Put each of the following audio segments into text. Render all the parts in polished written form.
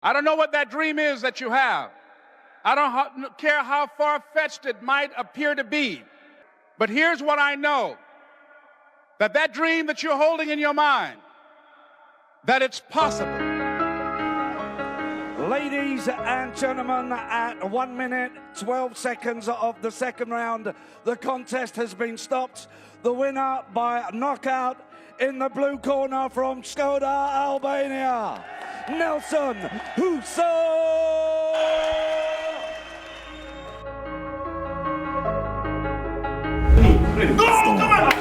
I don't know what that dream is that you have. I don't care how far-fetched it might appear to be. But here's what I know. That dream that you're holding in your mind, that it's possible. Ladies and gentlemen, at 1 minute, 12 seconds of the second round, the contest has been stopped. The winner by knockout in the blue corner from Skoda, Albania, Nelson Huso! Go! Come on!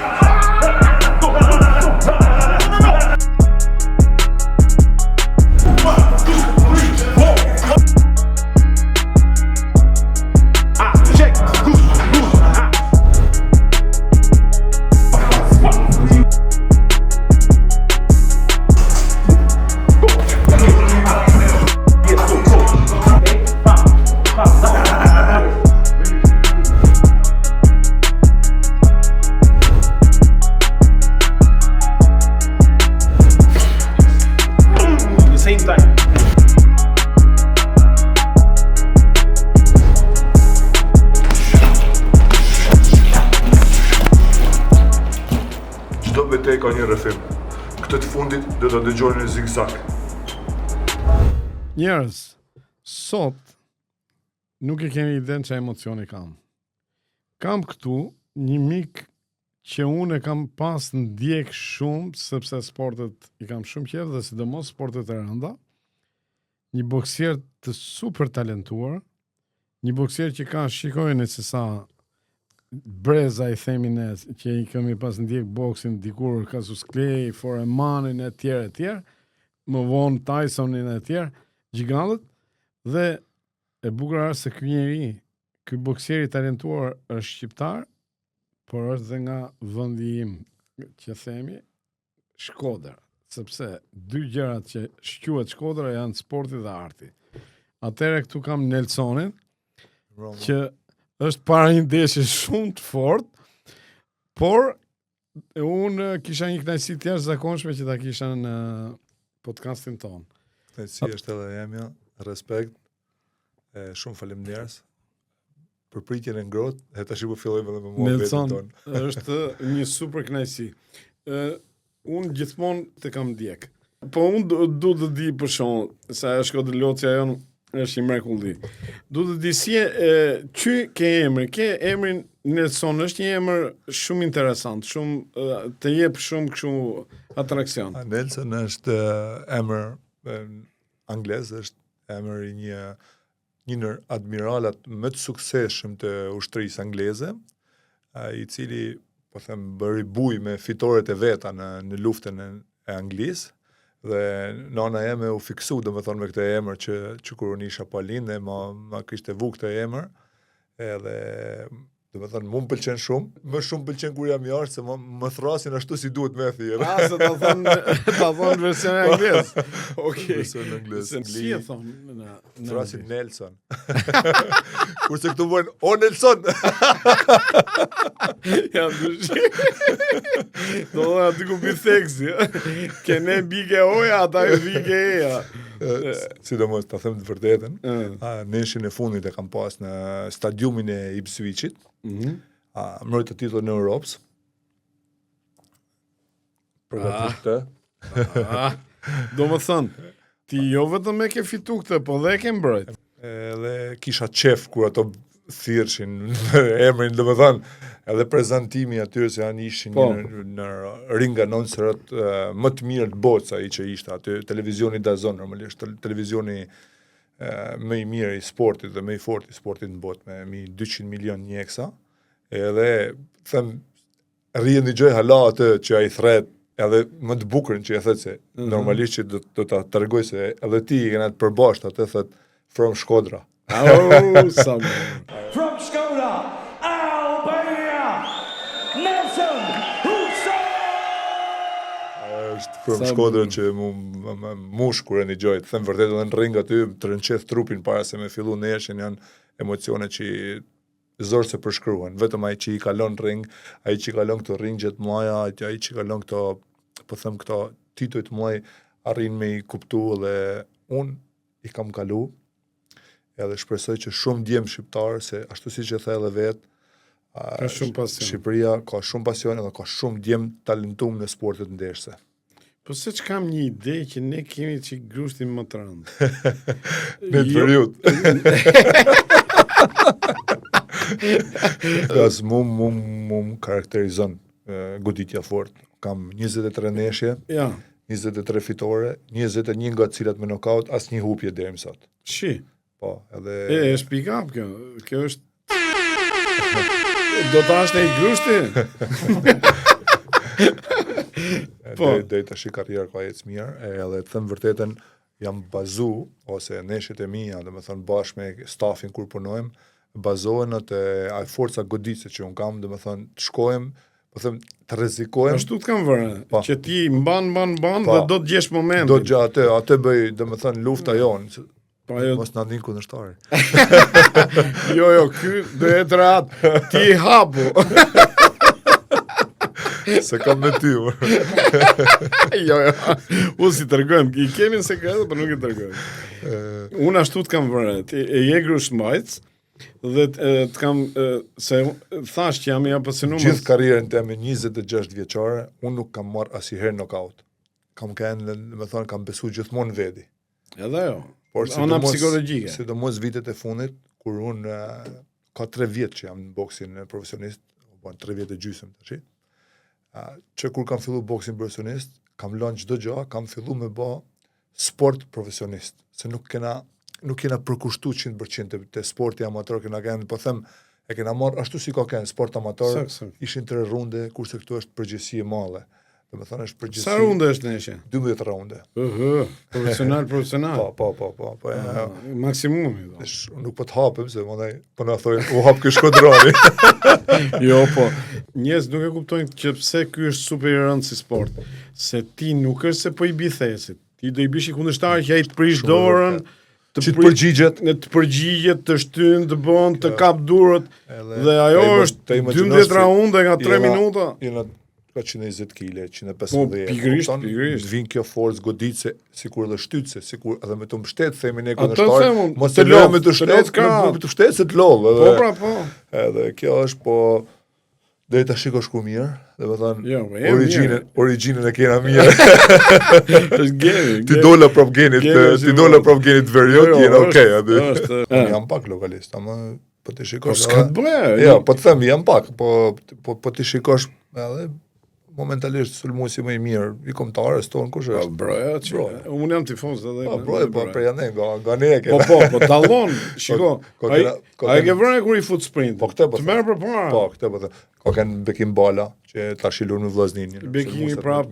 Çdo betejë ka një rrëfim. Këtë të fundit do ta dëgjoni në zigzag. Njerëz, sot nuk e keni idenë çfarë emocioni kam. Kam këtu një mik që unë e kam pas ndjek shumë, sepse sportet i kam shumë qejf dhe sidomos sportet e rënda. Një boksier të super talentuar, një boksier që ka shikojeni se sa breza i themi ne, që i kemi pas ndjek boksin dikur Cassius Clay, Foremanin e tjerë, më vonë Tysonin e tjerë, gjigantët, dhe e bukur është se ky njeri, ky boksier i talentuar është shqiptar, por është dhe nga vendi im, që themi Shkodër, sepse dy gjërat që shquhet Shkodra janë sporti dhe arti. Atëherë këtu kam Nelsonin, që është para një ndeshje shumë të fortë, por unë kisha një kënaqësi të jashtëzakonshme që ta kisha në podcastin tonë. Kënaqësi është edhe jemja, respekt, shumë faleminderit për pritjen e ngrohtë, e tash po fillojmë edhe me muhabetin ton. Është një super kënaqësi. Unë gjithmonë të kam ndjek. Po unë du të di për shkak se ajo Shkodër Locia jon është i mrekulli. Du të di si që ke emrin Nelson, është një emër shumë interesant, shumë të jep shumë kështu atraksion. Nelson është emër anglez, është emër i një admiralat më të suksesshëm të ushtrisë angleze, i cili po them bëri buj me fitoret e veta në luftën e Anglisë. Dhe nana jeme u fiksu, domethënë me këtë emër që kur unë isha pa lindë, ma kishte vu këtë emër, edhe domethënë mu më pëlqen shumë, më shumë pëlqen kur jam jashtë, se më thrasin ashtu si duhet me thirë. Se ta thonë version e angles. Okej. Version e angles. Si e thonë? Thrasin Nelson. Kurse këtu vojnë, o Nelson! Ja, do dhe aty ku pi seksi. Kene bike oja, ata e bike eja. Sidomos, ta them të vërtetën, neshin e fundit e kam pas në stadiumin e Ipswichit, mërë të titull në Europës. Përgatit të. Do më thënë, ti jo vetëm e ke fitu këtë, po dhe e ke mbrojt. Edhe kisha qef kur ato thirrshin emrin, do më thënë, edhe prezantimi atyre se janë ishin në ring announcerët më të mirë të botës ai që ishte aty, televizioni DAZN normalisht, televizioni më i mirë i sportit dhe më i fortë i sportit në botë, me 200 milion njerëza. Edhe them rrihen dëgjoj hala atë që ai thret, edhe më të bukurin që e thët se normalisht që do ta tregoj se edhe ti je në të përbashkët atë thët from Shkodra. Oh, From Skoda, Albania, Nelson Huso! Është from Shkodra që mush kur e një gjojtë. Them vërtet edhe në ring aty, të rënqeth trupin para se me fillu neshin, janë emocione që zorë se përshkruan. Vetëm ai që i kalon ring, ai që i kalon këto ringjet mëdha, ai që i kalon këto, po them këto titujt mëdha, arrin me i kuptu dhe unë i kam kalu, edhe shpresoj që shumë djemë shqiptarë, se ashtu si që the edhe vetë, Ka shumë pasion. Shqipëria ka shumë pasion edhe ka shumë djemë talentum në sportet ndeshse. Po se që kam një ide që ne kemi që grushtin më të rëndë. Në të periud. As mu karakterizon goditja fort. Kam 23 neshje, Ja, 23 fitore, 21 nga cilat me knockout, as një hupje deri më sot. shi. Po, edhe Është pick-up kjo. Kjo është... Do të ashtë e i grushti? Po. deri tash karriera ka ecë mirë, edhe të them vërtetën jam bazu ose neshjet e mia, domethënë bashkë me stafin kur punojmë, bazohen atë ai forca goditse që un kam, domethënë të shkojmë, po them të rrezikojmë. Ashtu të kam vërë, Po. që ti mban Po. dhe do të gjesh momentin. Do gjë atë bëj, domethënë lufta jonë. Po ajo, Mos na ndin kundërshtari. jo, ky do jetë rat, ti i hapu. Se kam me ty. jo. Unë si tërgojmë, i kemi në sekretë, për nuk i tërgojmë. Unë ashtu të kam vërë, e je grusht mbajtës, dhe të kam, se thash që jam i apasionuar. Gjithë karrierën time 26 vjeçare, unë nuk kam marrë asnjëherë knockout. Kam kam besu gjithmonë vedi. Edhe jo. Por Ana psikologjike. Sidomos vitet e fundit, kur unë ka 3 vjet që jam në boksin profesionist, 3 vjet e gjysmë tash. Që kur kam fillu boksin profesionist, kam lënë çdo gjë, kam fillu me bë sport profesionist, se nuk kena përkushtu 100% të sporti amator, kena kanë, po them, e kena marrë ashtu si ka kanë sport amator, Sakt. ishin 3 runde, kurse këtu është përgjithësi e madhe. Domethënë është përgjithësi. Sa runde është neshe? 12 raunde. Profesional. Po. Maksimumi. Do. Nuk po të hapem, se mandaj po na thojnë, u hap ky shkodrani. Jo, po. Njerëz nuk e kuptojnë që pse ky është super i rëndë si sport. Se ti nuk është se po i bithesit. Ti do i bish i kundërshtar që ai të prish dorën, Që të përgjigjet. të përgjigjet, të shtyn, të bën, të kap durët. Dhe ajo është 12 raunde nga 3 minuta. Jena ka 120 kg, 115. Po, pikërisht. Vin kjo forcë goditse, sikur edhe shtytse, sikur edhe me të mbështet, themi ne Atë kundërshtar. them, Mos të të lë lodh, me të të lodh shtet, krah. me të shtet se të lodh. Po, pra, po. Edhe kjo është po deri tash shiko shku mirë, domethënë Jo, po, jem mirë. origjinën e kena mirë. Është geni. Ti dola prap genit, veriut, Jo, jena okay aty. është. Unë jam pak lokalist, ama po të Po shikosh. s'ka të bëjë. Jo, po të them jam pak, po ti shikosh edhe momentalisht sulmuesi më i mirë i kombëtarës tonë kush Po është? broja, që unë jam tifoz edhe. Po broje, po për janë nga ne e Po, kena. po dallon, shiko. Ai ke vënë kur i fut sprint. Po këtë po. Të merr përpara. Po, këtë po. Ka kanë Bekim Bala, që tash i lun me vllazninjin. Bekimi prap,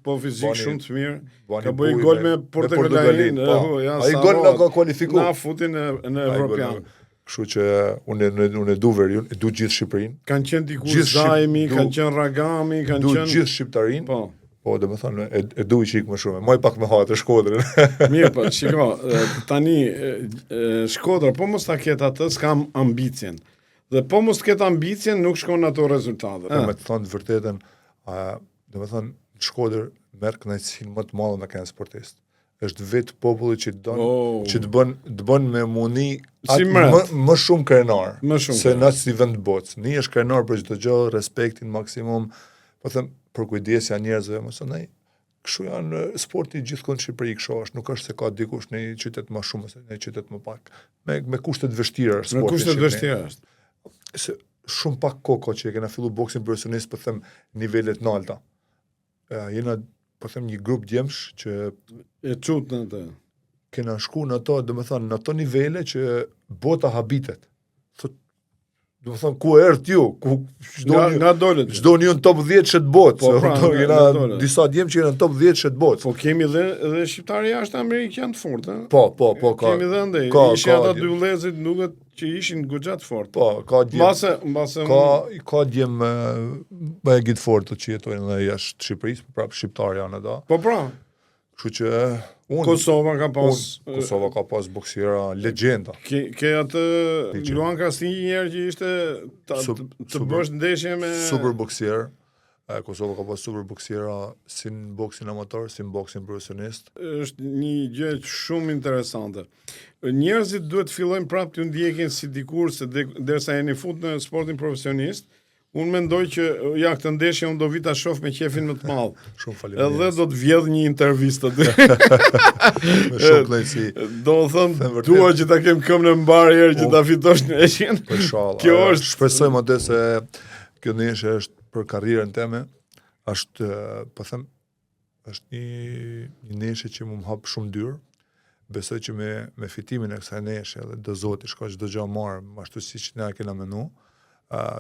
po fizik Bani- shumë të mirë. Bani Ka bëj buj gol me me Portogalin. po. Ai gol na ka kualifikuar. Na futin në Evropian. Kështu që unë e du Veriun, e du gjithë Shqipërinë, Kanë qenë diku Gjithë Zaimi, du- kanë qenë Ragami, kanë du qenë gjithë Shqiptarinë. Po. Po, domethënë e du i qik më shumë. Moj pak me hatë Shkodrën. Mirë, po, shiko, tani Shkodra po mos ta ketë atë, s'kam ambicjen. Dhe po mos të ketë ambicjen, nuk shkon ato rezultate. Me të thonë të vërtetën, domethënë Shkodër merr kënaqësinë më të madhe me kanë sportist. Është vetë populli që don që të bën me muni Si atë mret. më shumë krenar. Më shumë se na si vend botës. Ni është krenar për çdo gjë, respektin maksimum. Po them për kujdesja njerëzve, mos e ndaj. Kështu janë sporti gjithkund në Shqipëri kështu është, nuk është se ka dikush në një qytet më shumë ose në një qytet më pak. Me kushte të vështira është Me sporti. kushte të në vështira është. Se shumë pak koko që e kena fillu boksin profesionist, po them nivelet në alta. Jena, po them, një grup djemsh që E çut në atë. kena shku në ato, domethënë, në ato nivele që bota habitet. Thot, domethënë, ku erdh ju? Ku Nga dolet. çdo një në top 10 shet botë. Po, pra, nga Jena dolet. disa djem që jena në top 10 shet botë. Po kemi edhe shqiptarë jashtë Amerikan të fortë, ëh. Po, ka. Kemi dhe ndej. ka- Ishin ka ata djem. dy vëllezërit duket që ishin goxha të fortë. Po, ka djem. Mbase Ka djem më e gjithë fortë që jetojnë edhe jashtë Shqipërisë, prapë shqiptarë janë ata. Po pra, Kështu që unë Kosova ka pas Kosova ka pas boksiera legjenda. ke atë Luan Kastinji një herë që ishte të Super- bësh ndeshje me Super boksier. Kosova ka pas super boksiera si në boksin amator, si në boksin profesionist. Është një gjë shumë interesante. Njerëzit duhet fillojnë prapë t'ju ndjekin si dikur se derisa jeni fut në sportin profesionist. Unë mendoj që ja këtë ndeshje unë do vi ta shoh me qefin më të madh. Shumë faleminderit. Edhe do të vjedh një intervistë aty. Me shumë kënaqësi. Do të thënë, dua që ta kem këmbën e mbar herë që ta fitosh ndeshjen. Kjo është shpresojmë atë se kjo ndeshje është për karrierën time, është po them është një ndeshje që më hap shumë dyrë. Besoj që me fitimin e kësaj ndeshje dhe do Zoti shkoj çdo gjë marr, ashtu siç na kena menuar.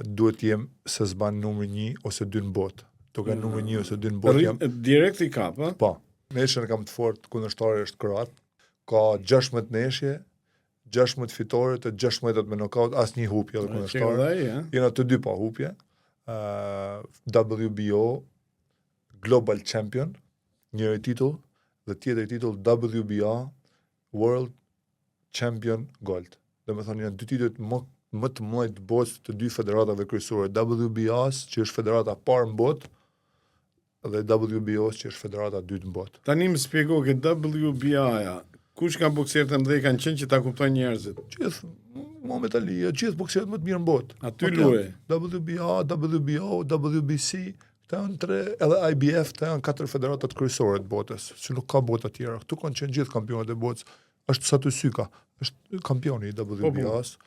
Duhet jem se zban numri 1 ose 2 në botë. Toka numri 1 ose 2 në botë jam. Direkt i kap, a? Po. Neshën kam të fortë, kundërshtari është kroat. Ka 16 neshje, 16 fitore, të 16 me nokaut, asnjë hupje edhe kundërshtari. Jena të dy pa hupje. WBO Global Champion, njëri titull dhe tjetër titull WBA World Champion Gold. Domethënë janë dy titujt më të mëdhenj të botës të dy federatave kryesore, WBA-s që është federata parë në botë dhe WBO-s që është federata dytë në botë. Tani më shpjego që WBA-ja, kush ka bokserët e mëdhenj kanë qenë që ta kuptojnë njerëzit? Gjithë Muhamet Ali, gjithë bokserët më të mirë në botë. Aty luaj. WBA, WBO, WBC, këta janë 3, edhe IBF, këta janë 4 federatat kryesore të botës, që nuk ka botë tjera. Këtu kanë qenë gjithë kampionët e botës. Është Satusyka, është kampioni i WBA-s.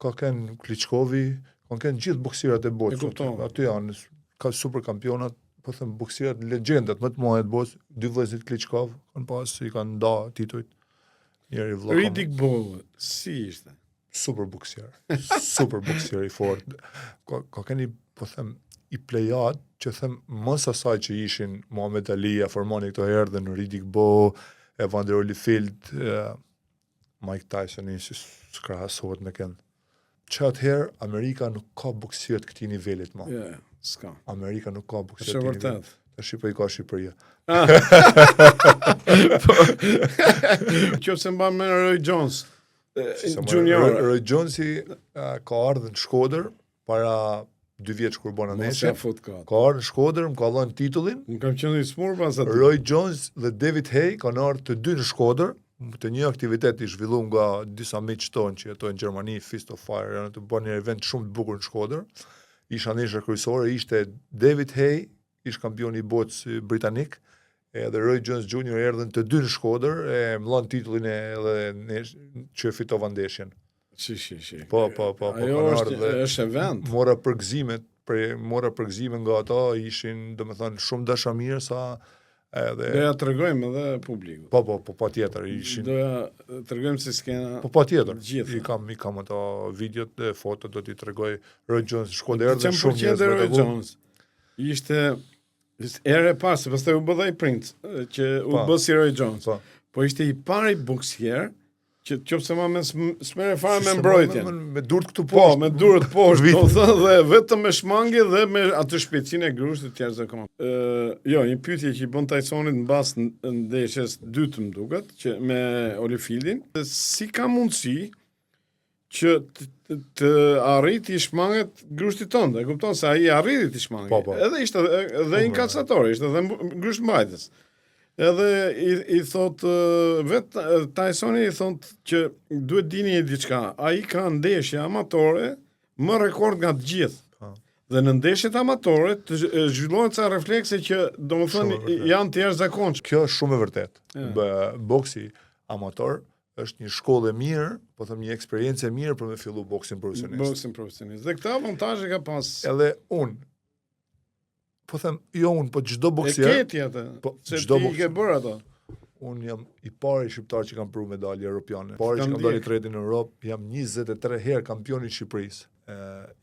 Ka kënë Kliçkovi, kanë kënë gjithë boksierat e botës. Aty janë ka super kampionat, po them boksierat legjendat më të mëdha të botës, dy vëllezërit Kliçkov kanë pas i kanë nda titujt. Njëri vëllai. Riddick Bowe, si ishte? Super boksier. Super boksier i fortë. Ka kënë po them i plejat që them mos asaj që ishin Muhamet Ali, Formani këto herë dhe në Riddick Bowe, Evander Holyfield, Mike Tyson si s'krahasohet me kënë. Që atëherë Amerika nuk ka boksierët këtij nivelit më. S'ka. Amerika nuk ka boksierët këtij nivelit. Tash po i ka Shqipëria. Qofse mban me Roy Jones. Junior. Roy Jonesi ka ardhur në Shkodër para 2 vjeç kur bona ndeshje. Ka ardhur në Shkodër, më ka dhënë titullin. Më kam qenë i smur pas aty. Roy Jones dhe David Haye kanë ardhur të dy në Shkodër. Të një aktivitet i zhvilluar nga disa miq tonë që jetojnë në Gjermani, Fist of Fire, janë të bënë një event shumë të bukur në Shkodër. Isha ndeshja kryesore, ishte David Haye, ish kampioni i botës britanik, edhe Roy Jones Jr. erdhën të dy në Shkodër, e mbllon titullin edhe që fitova ndeshjen. Shi. Po. Ajo është event. Mora përgëzime nga ata, ishin domethënë shumë dashamirë sa edhe doja tregojmë edhe publikut. Po patjetër ishin. Doja tregojmë si skena. Po patjetër. Gjithë. I kam ato videot dhe fotot do t'i tregoj. Roy Jones Shkodër erdhën shumë njerëz me Roy Jones. Ishte erë e parë, se pastaj u bë dhe i Prince, që u bë si Roy Jones. Po ishte i pari boksier që qofse ma me smere fare me mbrojtjen. Me durët këtu poshtë. Po, me durët poshtë, do thënë, dhe vetëm me shmangje dhe me atë shpejtësinë e grushtit të tjerë zakonisht. Jo, një pyetje që i bën Tysonit në bas në ndeshjes dytë më duket, që me Holyfieldin, si ka mundësi që të arriti i shmanget grushtit tonë, e kupton se ai arriti të shmanget. Edhe ishte edhe inkacator, ishte edhe grusht mbajtës. Edhe i thot vetë Tysoni i thot që duhet dini një diçka. Ai ka ndeshje amatore më rekord nga të gjithë. Dhe në ndeshjet amatore zhvillohen ca reflekse që domethënë janë të jashtëzakonshme. Kjo është shumë e vërtetë. Boksi amator është një shkollë e mirë, po them një eksperiencë e mirë për me fillu boksin profesionist. Dhe këtë avantazhe ka pas. Edhe unë po them, jo unë, po çdo boksier. E keti atë, se ti i ke bërë ato. Unë jam i pari shqiptar që kam pru medalje europiane. Pari që kam dalë tretin në Europë, jam 23 herë kampioni i Shqipërisë.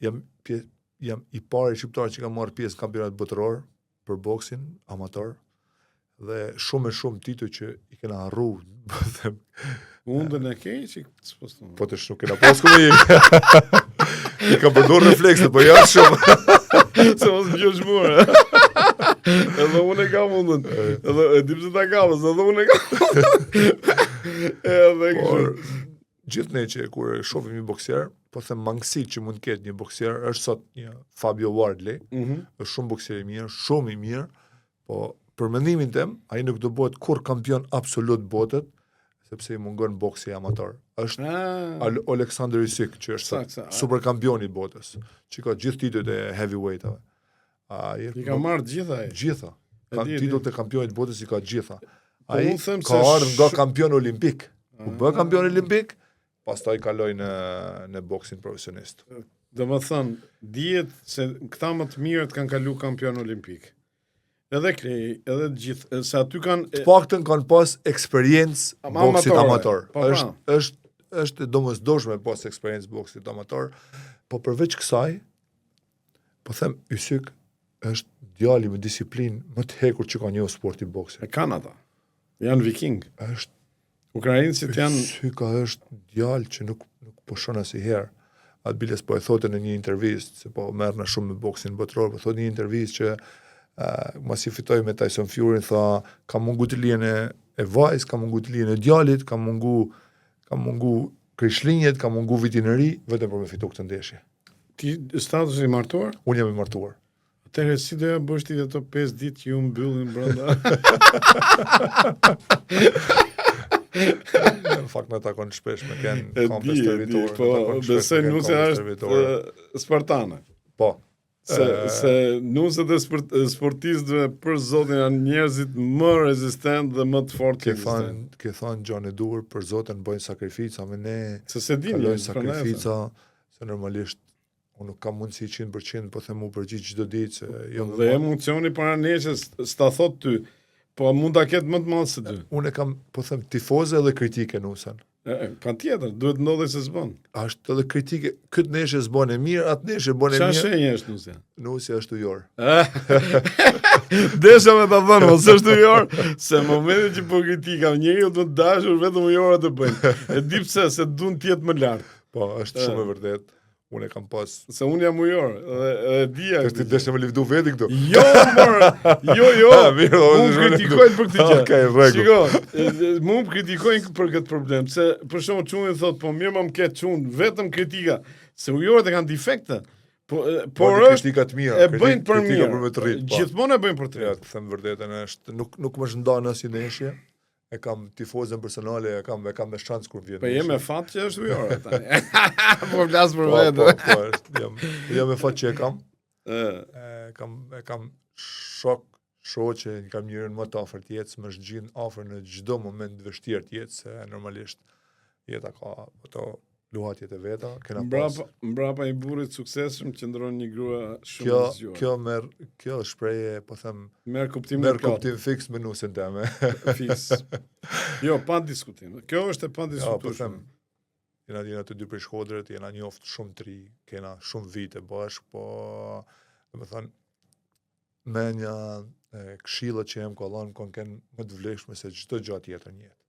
Jam i pari shqiptar që kam marrë pjesë në kampionat botëror për boksin amator dhe shumë tituj që i kena harru. Undën e ke që s'poston. Po të nuk kena pas ku me i kam përdor reflekse, po janë shumë. Se mos më gjosh mua. Edhe unë e kam undën. Edhe e dim se ta kam, edhe unë e kam. Edhe kështu. gjithë ne që kur e shohim një boksier, po them mangësitë që mund të ketë një boksier, është sot një Fabio Wardley, është shumë boksier i mirë, shumë i mirë, po për mendimin tim, ai nuk do bëhet kur kampion absolut botët, sepse i mungon boksi amator. Është Alexander Usyk, që është super kampion i botës, që ka gjithë titujt e heavyweight-ave. I ka marrë gjitha ai. Gjitha. Ka titullt e kampionit botës i ka gjitha. Ai ka ardhur nga kampion olimpik. U bë kampion olimpik, pastaj kaloi në boksin profesionist. Domethënë, dihet se këta më të mirët kanë kalu kampion olimpik. Edhe Klej, edhe gjithë, se aty kanë... Të paktën kanë pas eksperiencë boksit amator. Është domosdoshme pas eksperiencë boksit amator, po përveç kësaj, po them, Usyk është djali me disiplinë më të hekur që ka njohur sporti boksit. E kanë ata. Janë viking. Është ukrainësit janë... Usyka është djalë që nuk po shon asnjëherë. Atë biles po e thotë në një intervistë, se po merr në shumë me boksin botror, po thotë një intervistë që masi fitoi me Tyson Fury, tha, ka mungu të lijen e vajzë, ka mungu të lijen e djalit, ka mungu krishlinjet, ka mungu vitin e ri, vetëm për me fitu këtë ndeshje. Ti status i martuar? Unë jam i martuar. Atëherë si do ja bësh ti ato 5 ditë që ju mbyllin brenda? Në fakt në takon shpesh me kenë kampës territorë. Po, besoj nusja është spartane. Po. Se nusët e sportistëve për zotin janë njerëzit më rezistent dhe më të fortë. Ke thënë Gjon e dur, për zotin bëjnë sakrifica, me ne kalojnë sakrifica, se normalisht unë nuk kam mundësi 100%, po them u përgjigj çdo ditë. Dhe emocioni para neshës, s'ta thot ty, po mund ta ketë më të madh se ty. Unë kam, po them, tifoze dhe kritike nusën. Patjetër, duhet ndodhej se s'bën. Është edhe kritike, këtë neshë s'bën e mirë, atë neshë bën e mirë. Çfarë shenjë është nusja? Nusja është ujor. Desha me ta thënë, mos është ujor, se në momentin që po kritikam, njeriu do të dashur vetëm ujorat të bëjnë. E di pse, se duan të jetë më lart. Po, është shumë e vërtetë. Unë e kam pas. Se unë jam ujor, dhe dia. Ti deshe me lëvdu veti këtu. Jo, unë kritikojnë për këtë gjë. Okej, rregull. Shiko, mu më kritikojnë për këtë problem, se për shembull çuni thot, po mirë më ketë çun, vetëm kritika, se ujorët e kanë defekte. Por është kritika të mira, e bëjnë për mirë. Për me të rrit. Gjithmonë e bëjnë për të Ja, rrit. të them vërtetën, është nuk më zhndon asnjë ndeshje. E kam tifozën personale, e kam me shans kur vjen. Po jem me fat që është ujor tani. Po flas për vetë. Po, jam me fat që e kam. E kam shoqe, kam njërin më të afërt jetës, më zgjidh afër në çdo moment të vështirë të jetës, se normalisht jeta ka ato luhatjet e veta, kena pas. Mbrapa i burrit suksesshëm qëndron një grua shumë e zgjuar. Kjo shprehje, po them, merr kuptim fiks me nusën teme. Fiks. Jo, pa diskutim. Kjo është e pa diskutuar. Po them, jena të dy prej Shkodrës, jena njoft shumë të ri, kena shumë vite bashkë, po domethënë me një këshilla që jam kollon kanë më të vlefshme se çdo gjë tjetër në jetë.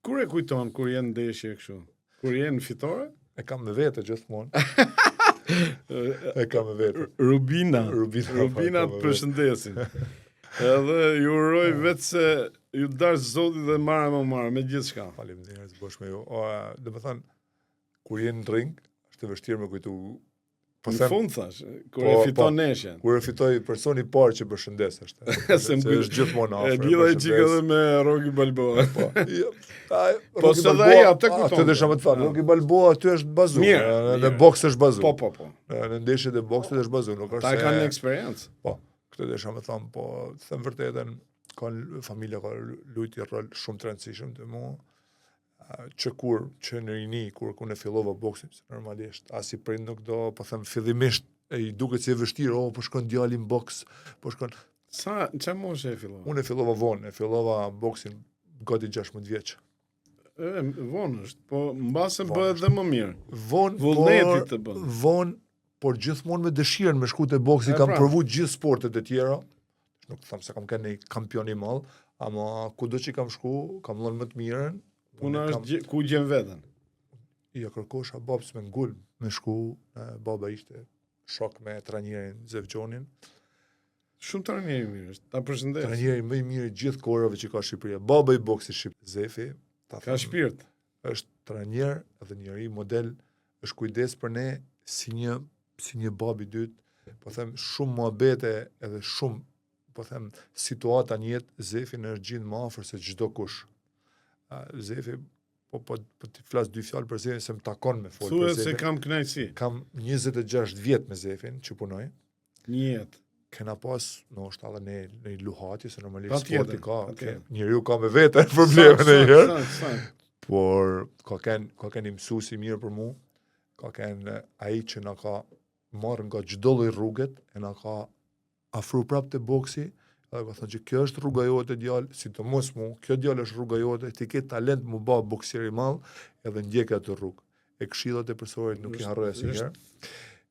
Kur e kujton kur jenë ndeshje kështu? Kur jenë fitore? E kam me vete gjithmonë. E kam me vete. Rubina të përshëndesin. Edhe ju uroj vetë se ju dash Zoti dhe marrë me gjithçka. Faleminderit bosh me ju. Domethënë kur jenë në ring, është e vështirë me kujtu. Në fund thash, kur e fiton neshjen. Kur e fitoi personi i parë që përshëndes është. Se është gjithmonë afër. E lidha i çik edhe me Rocky Balboa. Po se dhe ai atë kujton. Atë desha më të fal. Rocky Balboa aty është bazuar. Në boks është bazuar. Po. Në ndeshjet e boksit është bazuar, nuk është. Ta kanë eksperiencë. Po. Këtë desha më thon, po them vërtetën, familja ka luajtur rol shumë të rëndësishëm te mua. Që në rini, kur unë fillova boksin, normalisht, as i prind nuk do, po them fillimisht, i duket si e vështirë, po shkon djali në boks, po shkon... Çfarë moshe e fillova? Unë e fillova vonë, boksin gati 16 vjeç. Vonë është, po mbase bëhet dhe më mirë. Vullneti të bën. Vonë, por gjithmonë me dëshirën me shku te boksi, kam provu gjithë sportet e tjera, nuk them se kam qenë kampion i madh, ama kudo që kam shku, kam lënë më të mirën. Puna është ku gjen veten. Ja kërkosha babës me ngul, me shku, baba ishte shok me trajnerin Zevgjonin. Shumë trajneri mirë është, ta përshëndes. Trajneri më i mirë gjithë kohërave që ka Shqipëria. Baba i boksit Zefi. Ka shpirt. është trajner edhe njëri model, është kujdes për ne si një babi dytë, po them shumë muhabete edhe shumë, po them situata në jetë, Zefi në është gjithë më afër se çdo kush. Zefi po të flas dy fjalë për Zefin se më takon me fol për Thuaj se Zefin. kam kënaqësi. Kam 26 vjet me Zefin që punoj. Një jetë. Kena pas, nështë edhe në luhati, se normalisht Patjetër, sporti ka, patjetër. njeriu ka me vete probleme në herë, Sakt. por ka qenë i mësues i mirë për mu, ka qenë ai që na ka marrë nga çdo lloj rrugët, e na ka afru prapë te boksi, edhe ka thënë që kjo është rruga jote djalë, sidomos mu, kjo djalë është rruga jote, ti ke talent mu bë boksier i madh, edhe ndjek atë rrugë. E këshillat e profesorit nuk i harroj asnjëherë.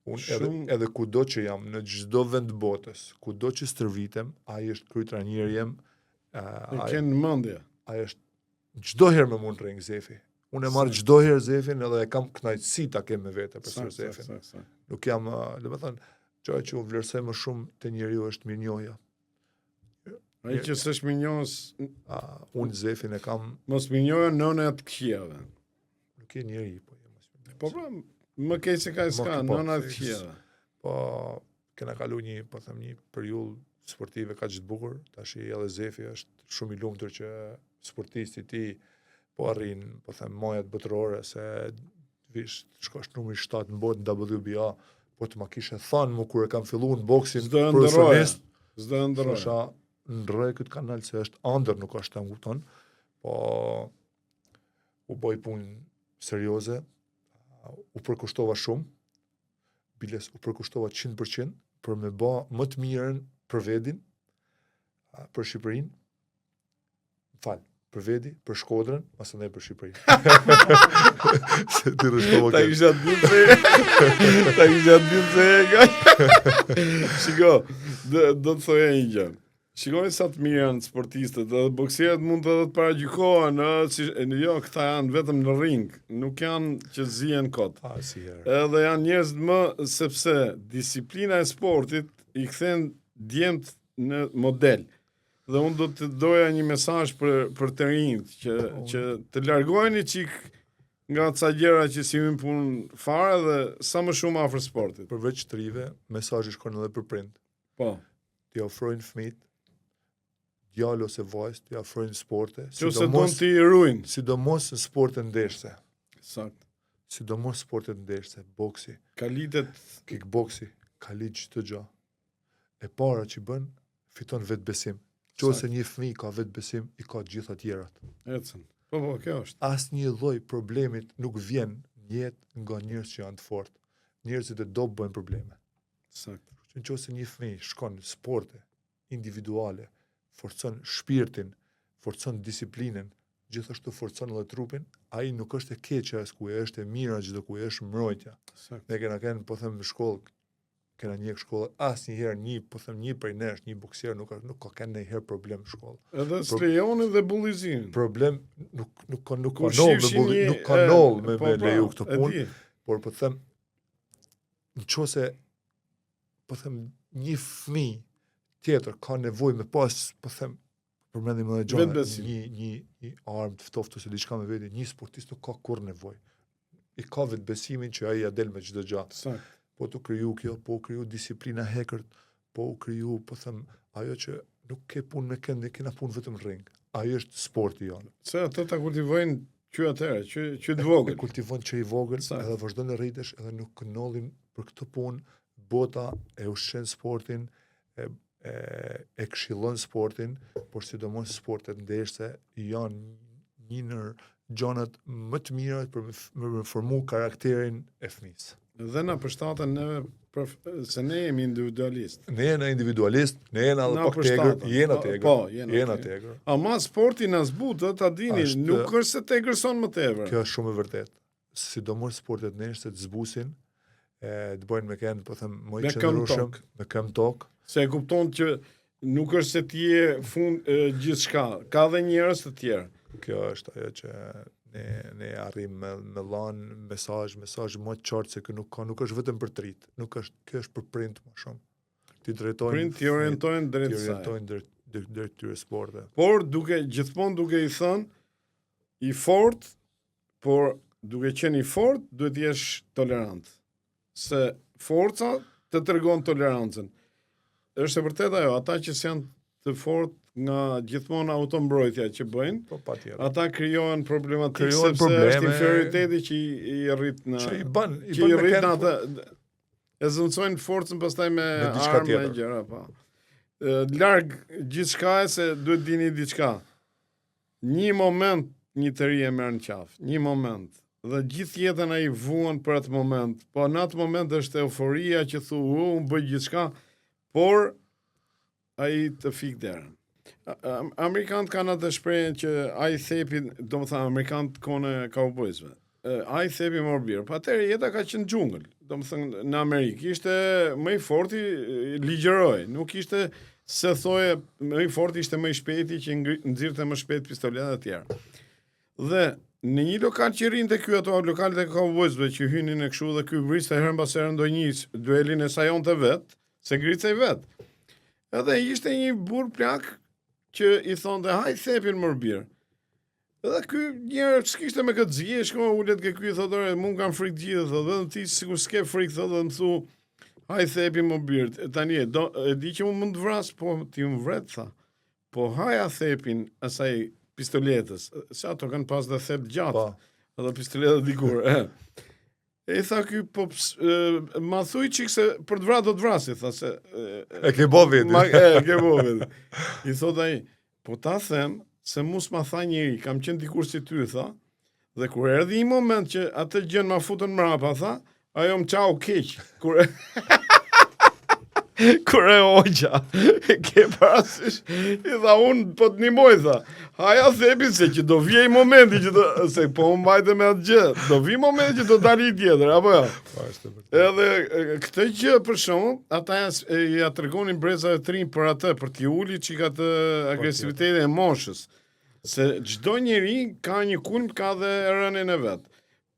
Unë edhe kudo që jam, në çdo vend botës, kudo që stërvitem, ai është kryetrajneri jem, E kënë mendje. ai është çdo herë me mund ring Zefi. Unë e marr çdo herë Zefin edhe e kam kënaqësi ta kem me vete për Zefin. Nuk jam, domethënë, çfarë që u vlerësoj më shumë te njeriu është mirënjohja. Ai që s'është minjos, Unë Zefin e kam, mos minjoja nëna të këqijave. nuk e njeri, po jam Po më keq se ka s'ka, po, nëna të këqijave. po kena kalu një periudhë sportive kaq të bukur, tash edhe Zefi është shumë i lumtur që sportisti ti po arrin, po them, majat botërore se vish shkosh numri 7 në botë në WBA, po të ma kishe thënë mu kur e kam filluar në boksin S'do e ndërroja. S'do e ndërroja. thosha ndroj këtë kanal se është ëndër, nuk është ta kupton, po u boj punë serioze, u përkushtova shumë, biles u përkushtova 100% për me bë më të mirën për Vedin, për Shqipërinë, për Vedi, për Shkodrën, mas ndaj për Shqipërinë. Se ti rështova Ta kisha ditë se Shiko, do të thoja një gjë. Shikoni sa të mirë janë sportistët, edhe boksierët mund të paragjykohen, jo, këta janë vetëm në ring, nuk janë që zihen kot. Si herë. Edhe janë njerëz më, sepse disiplina e sportit i kthen djemt në model. Dhe unë do të doja një mesazh për të rinjt, që të largoheni çik nga ca gjëra që si hyn punë fare dhe sa më shumë afër sportit. Përveç të rive, mesazhi shkon edhe për prind. Po. T'i ofrojnë fëmijët, djalë ose vajzë, t'i ofrojnë sporte, Nëse don t'i ruajnë. sidomos në sporte ndeshse. Sakt. Sidomos sporte ndeshse, boksi, Kalitet kickboksi, ka lidh çdo gjë. E para që bën, fiton vetbesim. Nëse një fëmijë ka vetbesim, i ka të gjitha tjerat. ecën. Po, kjo është. Asnjë lloj problemit nuk vjen në jetë nga njerëz që janë të fortë. Njerëzit e dobë bëjnë probleme. Sakt. Nëse një fëmijë shkon në sporte individuale, forcon shpirtin, forcon disiplinën, gjithashtu forcon edhe trupin, ai nuk është e keqja as ku është e mira çdo ku është mbrojtja. Sakt. Ne kena qenë, po them, në shkollë, kena një shkollë, asnjëherë një prej nesh, një boksier nuk ka kanë ndonjëherë problem në shkollë. Edhe s'lejonin dhe bullizimin. Problem nuk ka Kur noll shifshin me një- nuk ka noll me po, leju këtë e punë, di. por po them, nëse po them një fëmijë tjetër ka nevojë me pas, po them, përmendim edhe gjona, Vetbesim. një armë të ftoftë ose diçka me vete, një sportist nuk ka kur nevojë. I ka vetbesimin që ai ja del me çdo gjë. Sakt. Po të kriju kjo, po u kriju disiplina hekërt, po u kriju, po them, ajo që nuk ke punë me kënd, kena punë vetëm ring. Ai është sporti jonë. Se ato ta kultivojnë që atëherë, që të vogël. E kultivon që i vogël, Sakt. edhe vazhdon të rritesh, edhe nuk kënollin për këtë punë, bota e ushqen sportin, e këshillon sportin, por sidomos sportet ndeshse janë një ndër gjanat më të mira për me formu karakterin e fëmisë. Dhe na përshtaten neve, se ne jemi individualist. Ne jena individualist, ne jena edhe Na pak përshtaten. tegër, jena Po, tegër, po, jena tegër. Ama sporti na zbutë, ta dini, nuk është se te gërson më tepër. Kjo është shumë e vërtet. Sidomos sportet neshse të zbusin, të bëjnë me kënd, po them, më i Me qëndrueshëm, këmbë me këmbë tokë. Se e kupton që nuk është se ti je fund gjithçka, ka dhe njerëz të tjerë. Kjo është ajo që ne arrim me lanë mesazh më të qartë se kjo nuk është vetëm për trit, kjo është për prind më shumë. Ti drejtojnë Prind t'i orientojnë drejt ti saj. orientojnë drejt këtyre sporteve. Por gjithmonë duke i thënë i fort por duke qenë i fort, duhet jesh tolerant. Se forca të tregon tolerancën. Është e vërtet ajo, ata që janë të fort nga gjithmonë autombrojtja që bëjnë, Po patjetër. ata krijohen problematikë Krijohen sepse probleme, është inferioriteti që i rrit në Që i bën që i me rrit kënd- në atë e zëvendësojnë forcën pastaj me diçka armë e tjetër. gjëra, po. Larg gjithçka se duhet dini diçka. Një moment një të ri e merr në qafë, një moment. Dhe gjithë jetën ai vuan për atë moment. Po në atë moment është euforia që thu, unë bëj gjithçka, por ai të fik derën. Amerikanët kanë atë shprehjen që ai thepi, domethënë amerikanët kone kaubojsve. Ai thepi më birë. Po atëherë jeta ka qenë xhungël. Domethënë në Amerikë ishte më i forti ligjëroi, nuk ishte se thoje më i forti ishte më i shpejti që nxirrte më shpejt pistoletat e tjera. Dhe në një lokal që rrinte ky ato lokalet e kaubojsve që hynin e kështu dhe ky vriste herën pas herë ndonjë duelin e sajonte vet, se ngritej vet. Edhe ishte një burr plak që i thonte haj thepin më birë. Edhe ky njerë s'kishte me këtë zgje, shko ulet ke ky thotë, "Mun kam frikë gjithë", thotë, "Vetëm ti sikur s'ke frikë", thotë, dhe më thu, "Haj thepi më birë". Tani e di që unë mund të vras, po ti më vret, tha. Po haja thepin asaj pistoletës. Se ato kanë pas dhe thep gjatë. Po. Edhe pistoletat dikur. E tha ky, po ma thuj çik se për të vrarë do të vrasi, tha se E ke bo vetë. ke bo vetë. I thot ai, po ta them se mus ma tha njëri, kam qenë dikur si ty, tha, dhe kur erdhi një moment që atë gjën ma futën mrapa, tha, ajo më qau keq. Kur e ogja, ke parasysh, i tha unë po të nimoj, tha, haja thepi se që do vjej momenti që do, se po unë bajte me atë gjë, do vi momenti që do dali tjetër, apo jo? Edhe këtë gjë për shkakun, ata ja tregonin brezave të rinj për atë, për t'i uli çika të agresivitetin e moshës. Se çdo njeri ka një kulm, ka dhe rënien e vet.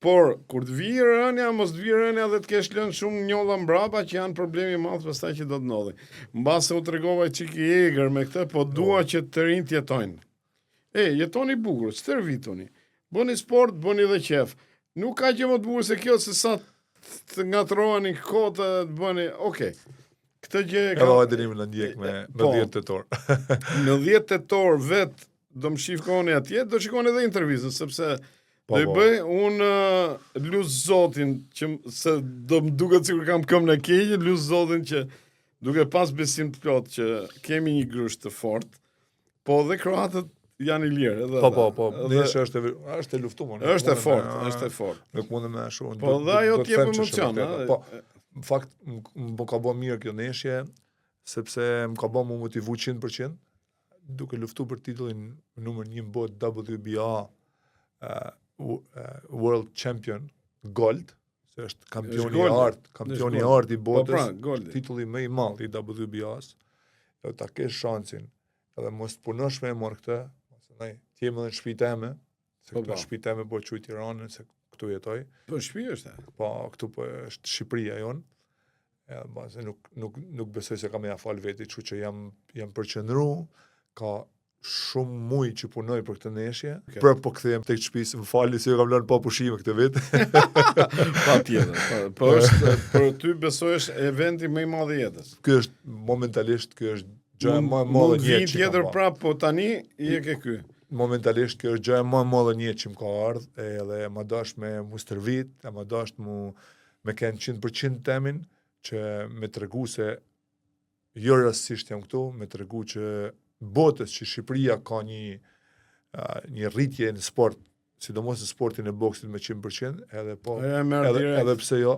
Por kur të vijë rënja, mos të vijë rënja dhe të kesh lënë shumë njolla mbrapa që janë problemi i madh pastaj që do të ndodhi. Mbase u tregova çik i egër me këtë, po dua që të rinjt jetojnë. Jetoni bukur, stërvituni. Bëni sport, bëni dhe qef. Nuk ka gjë më të bukur se kjo se sa të ngatroheni kohë të bëni, okay. Këtë gjë Edhe vajtërimin në ndjek me 10 tetor. Në 10 tetor vet do më shikoni atje, do shikoni edhe intervistën, sepse do i bëj unë lut Zotin që se do më duket sikur kam këmbën e keqe, lut Zotin që duke pas besim të plot që kemi një grusht të fortë, po dhe kroatët janë i lirë. Po, nesër është e luftuar. Është e fortë. Nuk mundem më ashtu. Po dhe ajo t'jep emocion, Po, në fakt më ka bë mirë kjo neshje, sepse më ka bë më motivu 100%, duke luftu për titullin numër 1 në botë WBA World Champion Gold, se është kampioni i artë i botës, titulli më i madh i WBA-s. Do ta kesh shansin, edhe mos punosh me marr këtë, pastaj ti jemi në shtëpitë eme, se këtu shtëpitë eme po quaj Tiranën, se këtu jetoj. Po shtëpi është. Po këtu po është Shqipëria jon. Edhe mbase nuk besoj se kam ia fal vetit, kështu që jam përqendru, ka shumë muj që punoj për këtë neshje. Për po kthehem tek shtëpisë, më falni se kam lënë pa pushime këtë vit. Patjetër. Po është për ty besoj është eventi më i madh i jetës. Ky është momentalisht, ky është gjëja më e madhe në jetë. Tjetër prap, po tani i e ke ky. Momentalisht kjo është gjëja më e madhe në jetë që më ka ardhur, edhe më dash me mu stërvit, më dash me kenë 100% temin që me tregu se jo rastësisht jam këtu, me tregu që botës që Shqipëria ka një rritje në sport, sidomos në sportin e boksit me 100%, edhe pse jo,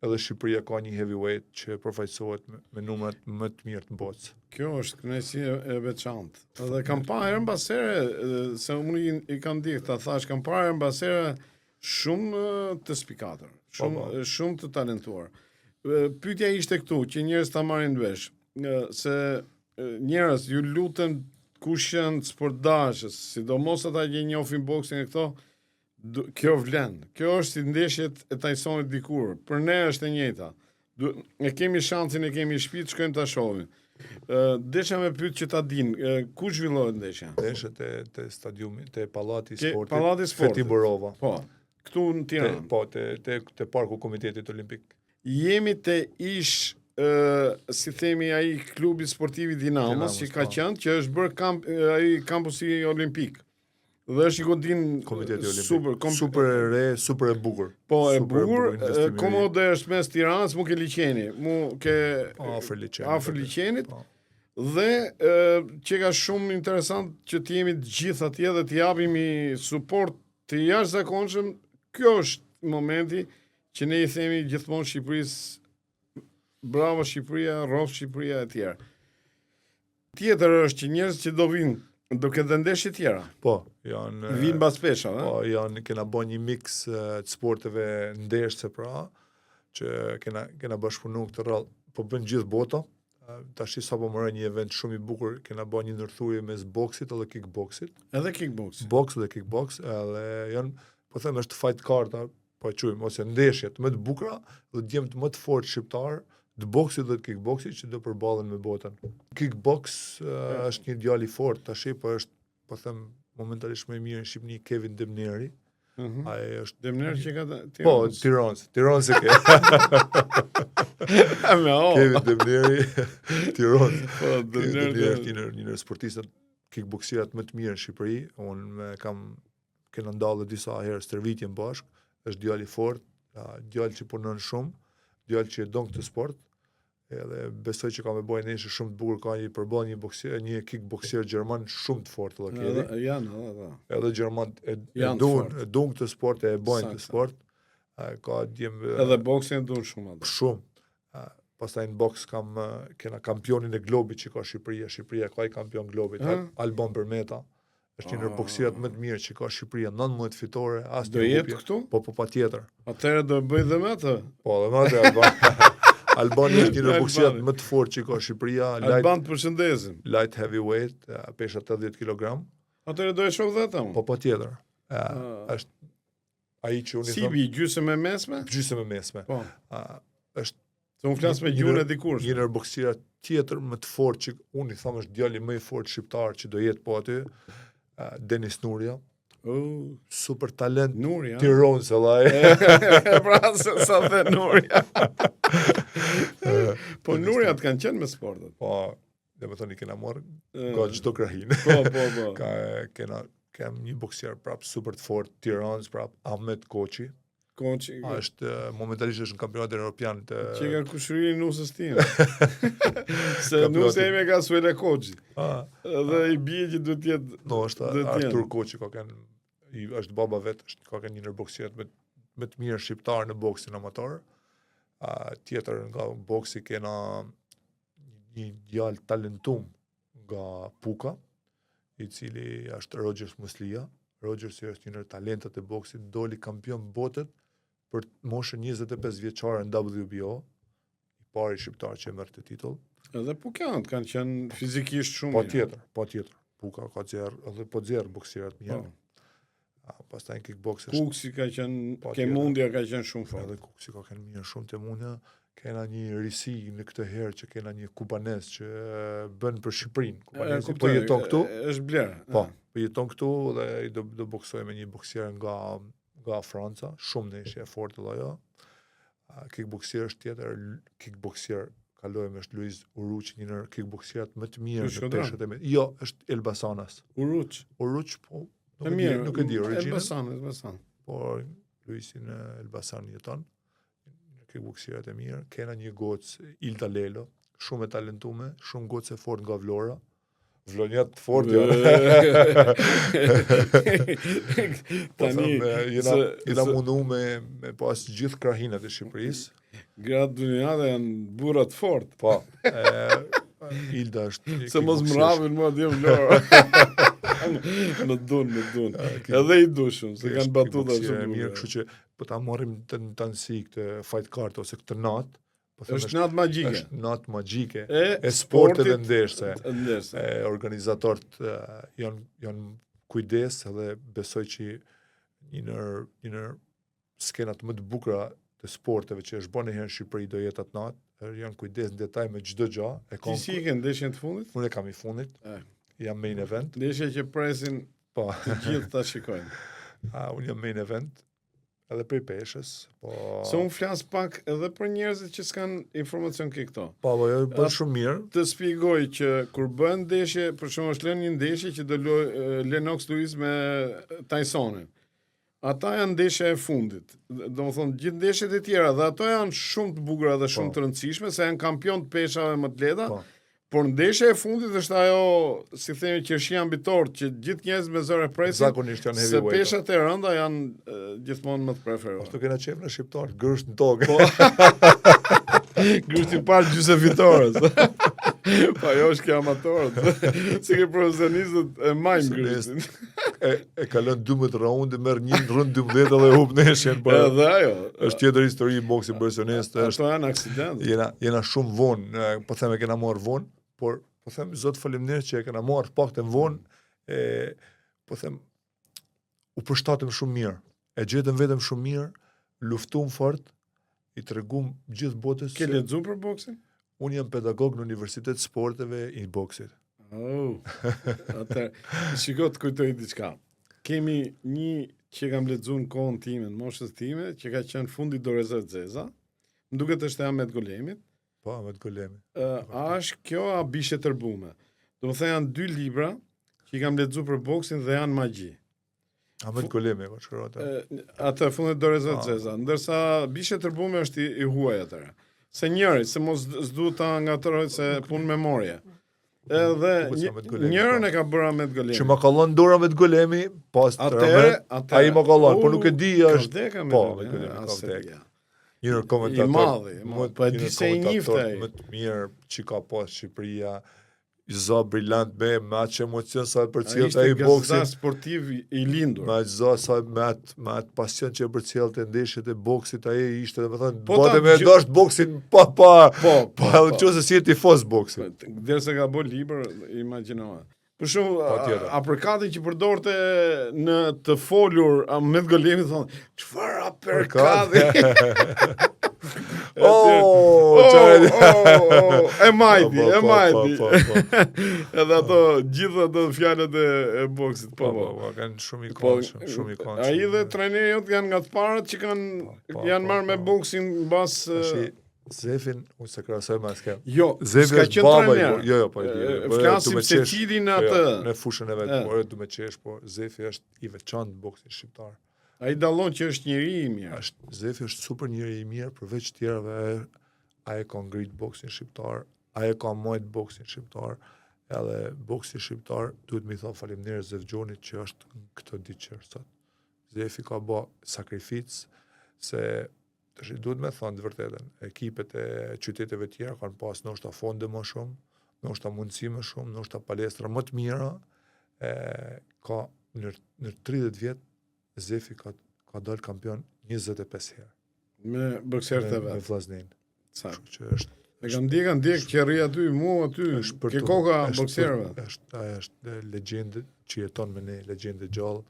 edhe Shqipëria ka një heavyweight që përfaqësohet me numrat më të mirë të botës. Kjo është kënaqësi e veçantë. Edhe kam parë mbas here, se unë i kam ndjek ta thash, kam parë mbas here shumë të spikatur, shumë të talentuar. Pyetja ishte këtu që njerëz ta marrin vesh, se njerëz ju lutem kush janë sportdashës, sidomos ata që njohin boksin e këto, kjo vlen. Kjo është si ndeshjet e Tysonit dikur. Për ne është e njëjta. Ne kemi shansin, ne kemi shtëpi, shkojmë ta shohim. Desha me pyet që ta dinë, ku zhvillohet ndeshja? Ndeshja te stadiumi, te pallati i sportit. Pallati i sportit. Feti Borova. Po. këtu në Tiranë. Po, te parku Komitetit Olimpik. Jemi te ish si themi ai klubi sportivi Dinamos që ka qenë, që është bërë ai kampusi olimpik. Dhe është i godin Komiteti Olimpik. Super e re, super e bukur. Po, e bukur, komode është mes Tiranës, mu ke liqeni, mu ke afër liqenit. Dhe që ka shumë interesant që të jemi të gjithë atje dhe të japimi suport të jashtëzakonshëm. Kjo është momenti që ne i themi gjithmonë Shqipërisë, bravo Shqipëria, rrof Shqipëria e tjera. Tjetër është që njerëz që do vinë duke dhe ndeshje tjera. Po, janë vinë mbas pesha, po, kena bën një mix të sporteve ndeshse pra, që kena bashkëpunu këtë rrallë, po bën gjithë bota. Tash sapo morë një event shumë i bukur, kena bën një ndërthurje mes boksit edhe kickboksit. Edhe kickbox. Boks dhe kickbox, edhe janë, po them është fight karta, po e quajmë ose ndeshjet më të bukura dhe djemt më të fortë shqiptar të boksit dhe të kickboksit që do përballen me botën. Kickbox është një djalë i fortë, tash po është, po them, momentalisht më i mirë në Shqipëri Kevin Demneri. Ai është Demneri që ka Po, Tiranës e ke. Kevin Demneri, Tiranës. Po, Demneri është një sportist kickboxierat më të mirë në Shqipëri. Unë kena ndalë disa herë stërvitjen bashkë. Është djalë i fortë, djalë që punon shumë, djalë që e don këtë sport. Edhe besoj që ka me bëjë ndeshje shumë të bukur, ka një përballje një kickboksier gjerman shumë të fortë edhe. Edhe gjermanët e duan këtë sport, e bojnë këtë sport. Edhe boksin e duan shumë atë. Shumë. Pastaj në boks kena kampionin e globit që ka Shqipëria. Shqipëria ka i kampion globit, Albon Bermeta. Është një ndër boksierët më të mirë që ka Shqipëria, 19 fitore, as do jetë këtu? Po patjetër. Atëherë do bëj dhe me atë. Po, dhe me atë Albani është një ndër boksierët më të fortë që ka Shqipëria. Alban të përshëndesim. Light heavyweight, pesha 80 kg. Atëherë do e shoh dhe atë. Po patjetër. Është ai që unë si vi gjysmë e mesme? Gjysmë e mesme. Po. Është se unë flas me gjuhën e dikur. Një ndër boksierët tjetër më të fortë që unë i them është djali më i fortë shqiptar që do jetë po aty. Denis Nuria. Super talent. Nuria. Tiranës vallai. Pra sa the Nuria. Po Nuria të kanë qenë me sportet. Po, dhe më thoni kena marrë ka çdo krahin. Po. Kem një boksier prap super të fortë, Tiranës prap, Ahmet Koçi. Është momentalisht është në kampionatin evropian të që ka kushërinë nusës time. Se nusë ime ka Suele Koçi. Dhe i bie që duhet të jetë. No, është Artur Koçi është baba vet, ka një ndër boksierët më të mirë shqiptar në boksin amator. Tjetër nga boksi kena një djalë talentum nga Puka, i cili është Rogers Muslia. Rogers është një ndër talentat e boksit, doli kampion botet për moshën 25 vjeçare në WBO, i pari shqiptar që e merr këtë titull. Edhe Pukanët kanë qenë fizikisht shumë. Patjetër. Puka ka edhe po xherr boksierët mirë. Pastaj kickboxers. Kuksi ka qenë, Kemundja ka qenë shumë fortë. Edhe Kuksi ka qenë mirë shumë Kemundja. Kena një risi në këtë herë që kena një kubanez që bën për Shqipërinë. Kubanezi po jeton këtu. Është bler. Po jeton këtu dhe do boksoj me një boksier nga Franca, shumë ndeshje e fortë ajo. Kickboksier është tjetër, kickboksier kalojmë është Luiz Uruç, një ndër kickboksierët më të mirë në peshët e me. Jo, është Elbasanas. Uruç, po. Nuk e di origjinën. Elbasan. Por Luisin Elbasan jeton. Kickboksierët e mirë. Kena një gocë Ilda Lelo, shumë e talentume, shumë gocë e fortë nga Vlora. Vlonjat të fortë. Tani jena mundu me pas gjithë krahinat e Shqipërisë. Gratë dunjade janë burra të fortë. Po. Ilda është se mos mravin mua dhe Vlora. Në dun. Edhe i dushëm, se kanë batuta shumë mirë, kështu që po ta marrim të nësi këtë fight card ose këtë natë. Është natë magjike. Është natë magjike e sporteve ndeshse. Organizatorët janë kujdes edhe besoj që një ndër skenat më të bukura të sporteve që është bërë herë në Shqipëri do jetë atë natë. Janë kujdes në detaj me çdo gjë. Ti si ke ndeshjen të fundit? Unë kam i fundit. Jam main event. Ndeshja që presin të gjithë ta shikojnë. Unë jam main event. edhe prej peshës, po... Se unë flas pak edhe për njerëzit që s'kan informacion ke këto. Po, jo, bën shumë mirë. Të shpjegoj që kur bën ndeshje, për shembull është lënë një ndeshje që do Lennox Lewis me Tysonin. Ata janë ndeshja e fundit. Domethënë gjithë ndeshjet e tjera dhe ato janë shumë të bukura dhe shumë të rëndësishme, se janë kampion të peshave më të lehta. Por ndeshja e fundit është ajo, si themi, qershia mbitor, që gjithë njerëzit me zor e presin. Zakonisht janë se heavyweight. peshat e rënda janë gjithmonë më të preferuar. Ashtu kena qef në shqiptar, gërsht në tokë. Grështi parë gjysë fitores. Pa jo është kjo amatorët. Si ke profesionistët e majnë grështin. E kalon 12 raunde, merr një rënd 12 dhe hub neshjen. Edhe ajo. Është tjetër histori i boksit profesionist. Ato janë aksident. Jena shumë vonë, po them e kena marrë vonë, por po them zot faleminderit që e kena marrë paktën vonë, po them u përshtatëm shumë mirë. E gjetëm vetëm shumë mirë, luftuam fort, i tregum gjithë botës. Ke lexuar për boksin? Unë jam pedagog në Universitet Sporteve i boksit. Oh. Atë shiko të kujtoj diçka. Kemi një që kam lexuar në kohën time, në moshën time, që ka qenë fundi Doreza Zeza. Më duket është e Ahmet Golemit. Po, Ahmet Golemi. A është kjo a bishe tërbume? Do më thënë janë 2 libra që i kam lexuar për boksin dhe janë magji. Ahmet Golemi, po shkruata. Atë fundit Doreza Zeza, ndërsa bishe tërbume është i huaj atëra. Se njëri, se mos s'du ta ngatëroj se punë memorie. Edhe njërën e ka bërë Ahmet Golemi. Që ma kallon dorë Ahmet Golemi, pas ai ma kallon, po nuk e di është. Po, Ahmet Golemi ka vdekë. Një komentator. I madhi, po e di se i njifte ai. Më të mirë që ka pas Shqipëria, i za brillant me aq emocion sa përcjellte ai boksin. Ai sportiv i lindur. Me aq za sa me atë pasion që përcjellte ndeshjet e boksit, ai ishte domethënë bote me dash boksin pa nëse si tifoz boksin. Derisa ka bërë libër, imagjinoa. Për shumë, aprekatin që përdorte në të folur Ahmet Golemi thonë, çfarë aprekati? E majdi. Edhe ato, gjithë ato fjalët e boksit. Po, kanë shumë i konshëm. Ai dhe trajneri jot janë nga të parët që janë marrë me boksin mbas Zefin, unë se krasoj me askem. Jo, s'ka qenë trajner. Jo, po. Flasim se cilin atë. Në fushën e vetë, por du me qesh, po Zefi është i veçantë boksit shqiptar. Ai dallon që është njeri i mirë. Zefi është super njeri i mirë, përveç tjerave, ai ka ngrit boksin shqiptar, ai ka majt boksin shqiptar, edhe boksi shqiptar duhet mi thonë faleminderit Zefxhonit që është në këtë ditë sot. Zefi ka bë sakrificë se duhet me thonë të vërtetën, ekipet e qyteteve tjera kanë pas ndoshta fonde më shumë, ndoshta mundësi më shumë, ndoshta palestra më të mira, ka në 30 vjet Zefi ka dalë kampion 25 herë. Me bokserët e vet. Me vllaznin. Saktë. Që është e kam ndjek që rri aty aty. Ke koka bokserëve. Është legjendë që jeton me ne, legjendë gjallë.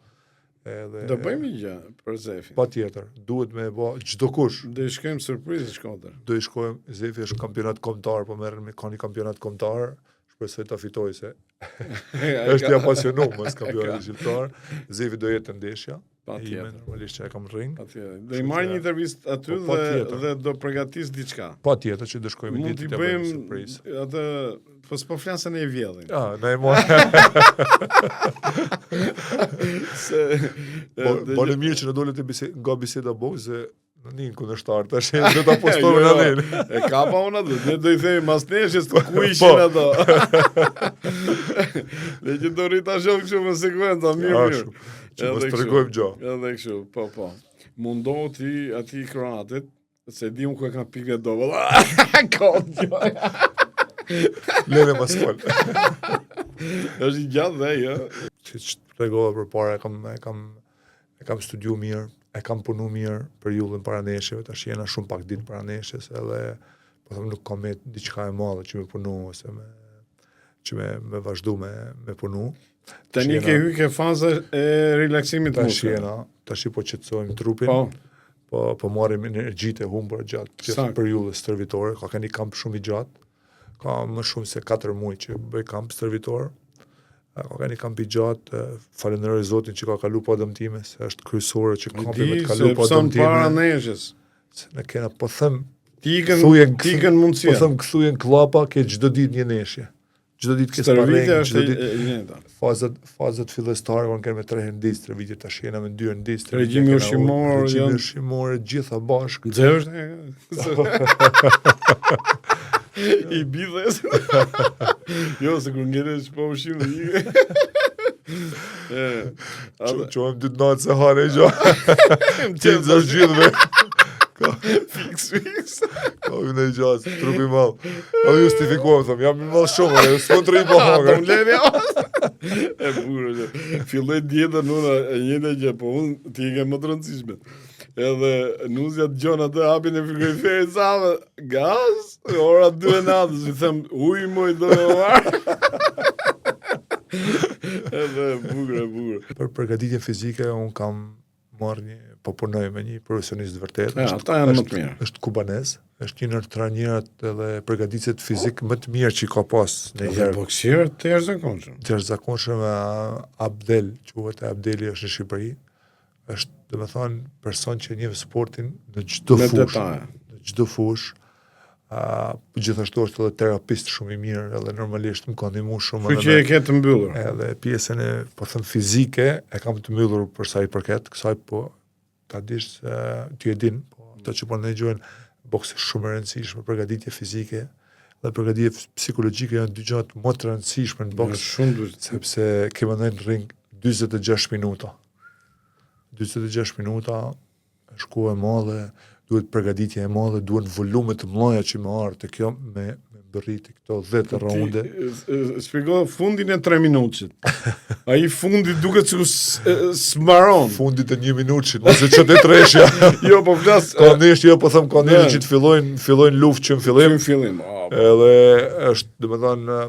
Do bëjmë një gjë për Zefi. Patjetër, duhet me bë çdo kush. Do i shkojmë surprizë në Shkodër. Do i shkojmë, Zefi është kampionat kombëtar, po merren me kampionat kombëtar, shpresoj ta fitoj se është i apasionuar me kampionatin shqiptar. Zefi do jetë ndeshja. Patjetër. Normalisht që e kam rring. Patjetër. Do i marr një intervistë aty dhe do përgatis diçka. Patjetër që do shkojmë ditë të bëjmë surprizë. Atë po flasën e vjedhin. Na e mor. Po në mirë që në dole të nga biseda boks se në një kundërshtar tash do ta postojmë në anë. E kapa unë atë, ne do i themi mas neshjes të ku ishin ato. Ne që do rita shoh kështu me sekuenca mirë. Që mos tregojmë gjë. Edhe kështu, po. Mundohu ti aty Kroatit, se di unë ku e kam pikë dovull. Kodjo. Leve mas fol. Është i gjatë dhe jo. Që tregova përpara e kam studiu mirë, e kam punu mirë për jullën para neshjeve, tash jena shumë pak ditë para neshjes, edhe po them nuk kam me diçka e madhe që me punu ose që me vazhdu me punu. Tani ke hyj ke faza e relaksimit muskular. Tash po qetësojmë trupin. Po marrim energjitë e humbura gjatë periudhës stërvitore, ka një kamp shumë i gjatë. Ka më shumë se 4 muaj që bëj kamp stërvitor. Kokani kam pi gjatë, falenderoj Zotin që ka kalu pa dëmtime, se është kryesore që kampi me të Se kalu pa pësën para dëmtime. neshës. Se ne kena, po them, Tikën mundësia. po them kthujen klapa, ke çdo ditë një neshje. Çdo ditë ke Stërvitja sparring, është çdo ditë e njëjta. fazat fillestare kanë kemi me 3 herë ndis, 3 vite tash jena me 2 herë ndis. Regjimi ushqimor, regjimi ushqimor, gjitha bashkë. Nxesh I bidhes. Jo, se kur ngjenesh pa ushqim dhe Qohem dy të natë se hane i gjo. Qenë zë gjithve. Fix. Ka u në i gjasë, trupi malë. A u justifikuam, thëm, jam i malë shumë, s'kon të ri po Ata hangër. më lene E burë, filloj djetën unë e njëte që, po unë ti ke më të rëndësishme. Edhe nuzja të gjonë atë hapin e frigoriferi save, gaz, ora 2 e natës, i them, uj moj do me marë. Edhe bukur. Për përgatitje fizike, unë kam marrë po punoj me një profesionist vërtet. Ata janë më të mirë. Është kubanez, është një ndër trajnerët edhe përgatitjet fizik më të mirë që ka pas në Dhe herë. boksier të jashtëzakonshëm. Të jashtëzakonshëm Abdel, quhet Abdeli është në Shqipëri. Është, domethënë, person që njeh sportin në çdo Me fushë. detaje. Në çdo fushë. Gjithashtu është edhe terapist shumë i mirë, edhe normalisht më ka ndihmuar shumë Kështu që e ke të mbyllur. edhe pjesën e, po them, fizike e kam të mbyllur për sa i përket, kësaj po ta dish se ti e din, po ato që po ndëgjojnë boks është shumë e rëndësishme, përgatitje fizike dhe përgatitje psikologjike janë dy gjëra më të rëndësishme në boks, Shumë duhet. sepse ke më në ring 46 minuta. 46 minuta është kohë e madhe, duhet përgatitje e madhe, duhet volume të mëdha që më ardh të kjo me bërriti këto 10 raunde. Shpjego fundin e 3 minutëshit. Ai fundi duket sikur smaron. Fundit e 1 minutit, ose çdo treshja. Jo, po flas Ka ndeshje, jo, po them ka ndeshje që të fillojnë luftë që në fillim, në fillim. edhe është, domethënë,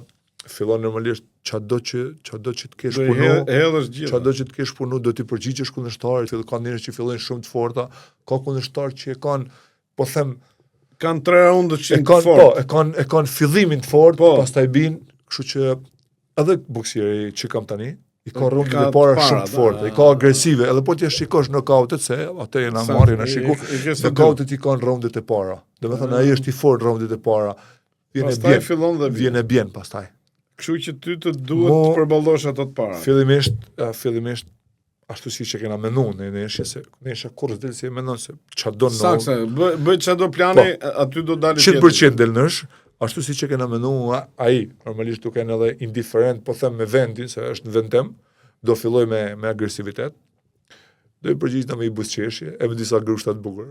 fillon normalisht çado që të kesh punu, Hedhësh gjithë. çado që të kesh punu, do t'i përgjigjesh kundërshtarit, ka ndeshje që fillojnë shumë të forta, ka kundërshtar që e kanë, po them, Kanë 3 raunde që e janë kanë, fort. po, e kanë fillimin të fortë, Po. pastaj bin, kështu që edhe boksieri që kam tani, i ka raundet Ka e para para, shumë të da. forta, i ka agresive, edhe po t'ja shikosh nokautet, se atë e na Sa, marrin na i shiku, ke së nokautet i kanë raundet e para. Domethënë ai është i fortë raundet e para. Pastaj fillon dhe vjen e bien pastaj. Kështu që ty të duhet të përballosh ato të para. Fillimisht ashtu siç e kena menduar në neshje, se nesha kurrë del si e mendon se çfarë do në Sakse, bëj çdo plani, aty do dalë 100% del nësh, ashtu siç e kena menduar ai, normalisht duke qenë edhe indiferent, po them me vendin se është në vend tem, do filloj me agresivitet. Do i përgjigjna me i buzëqeshje, e me disa grushta të bukur.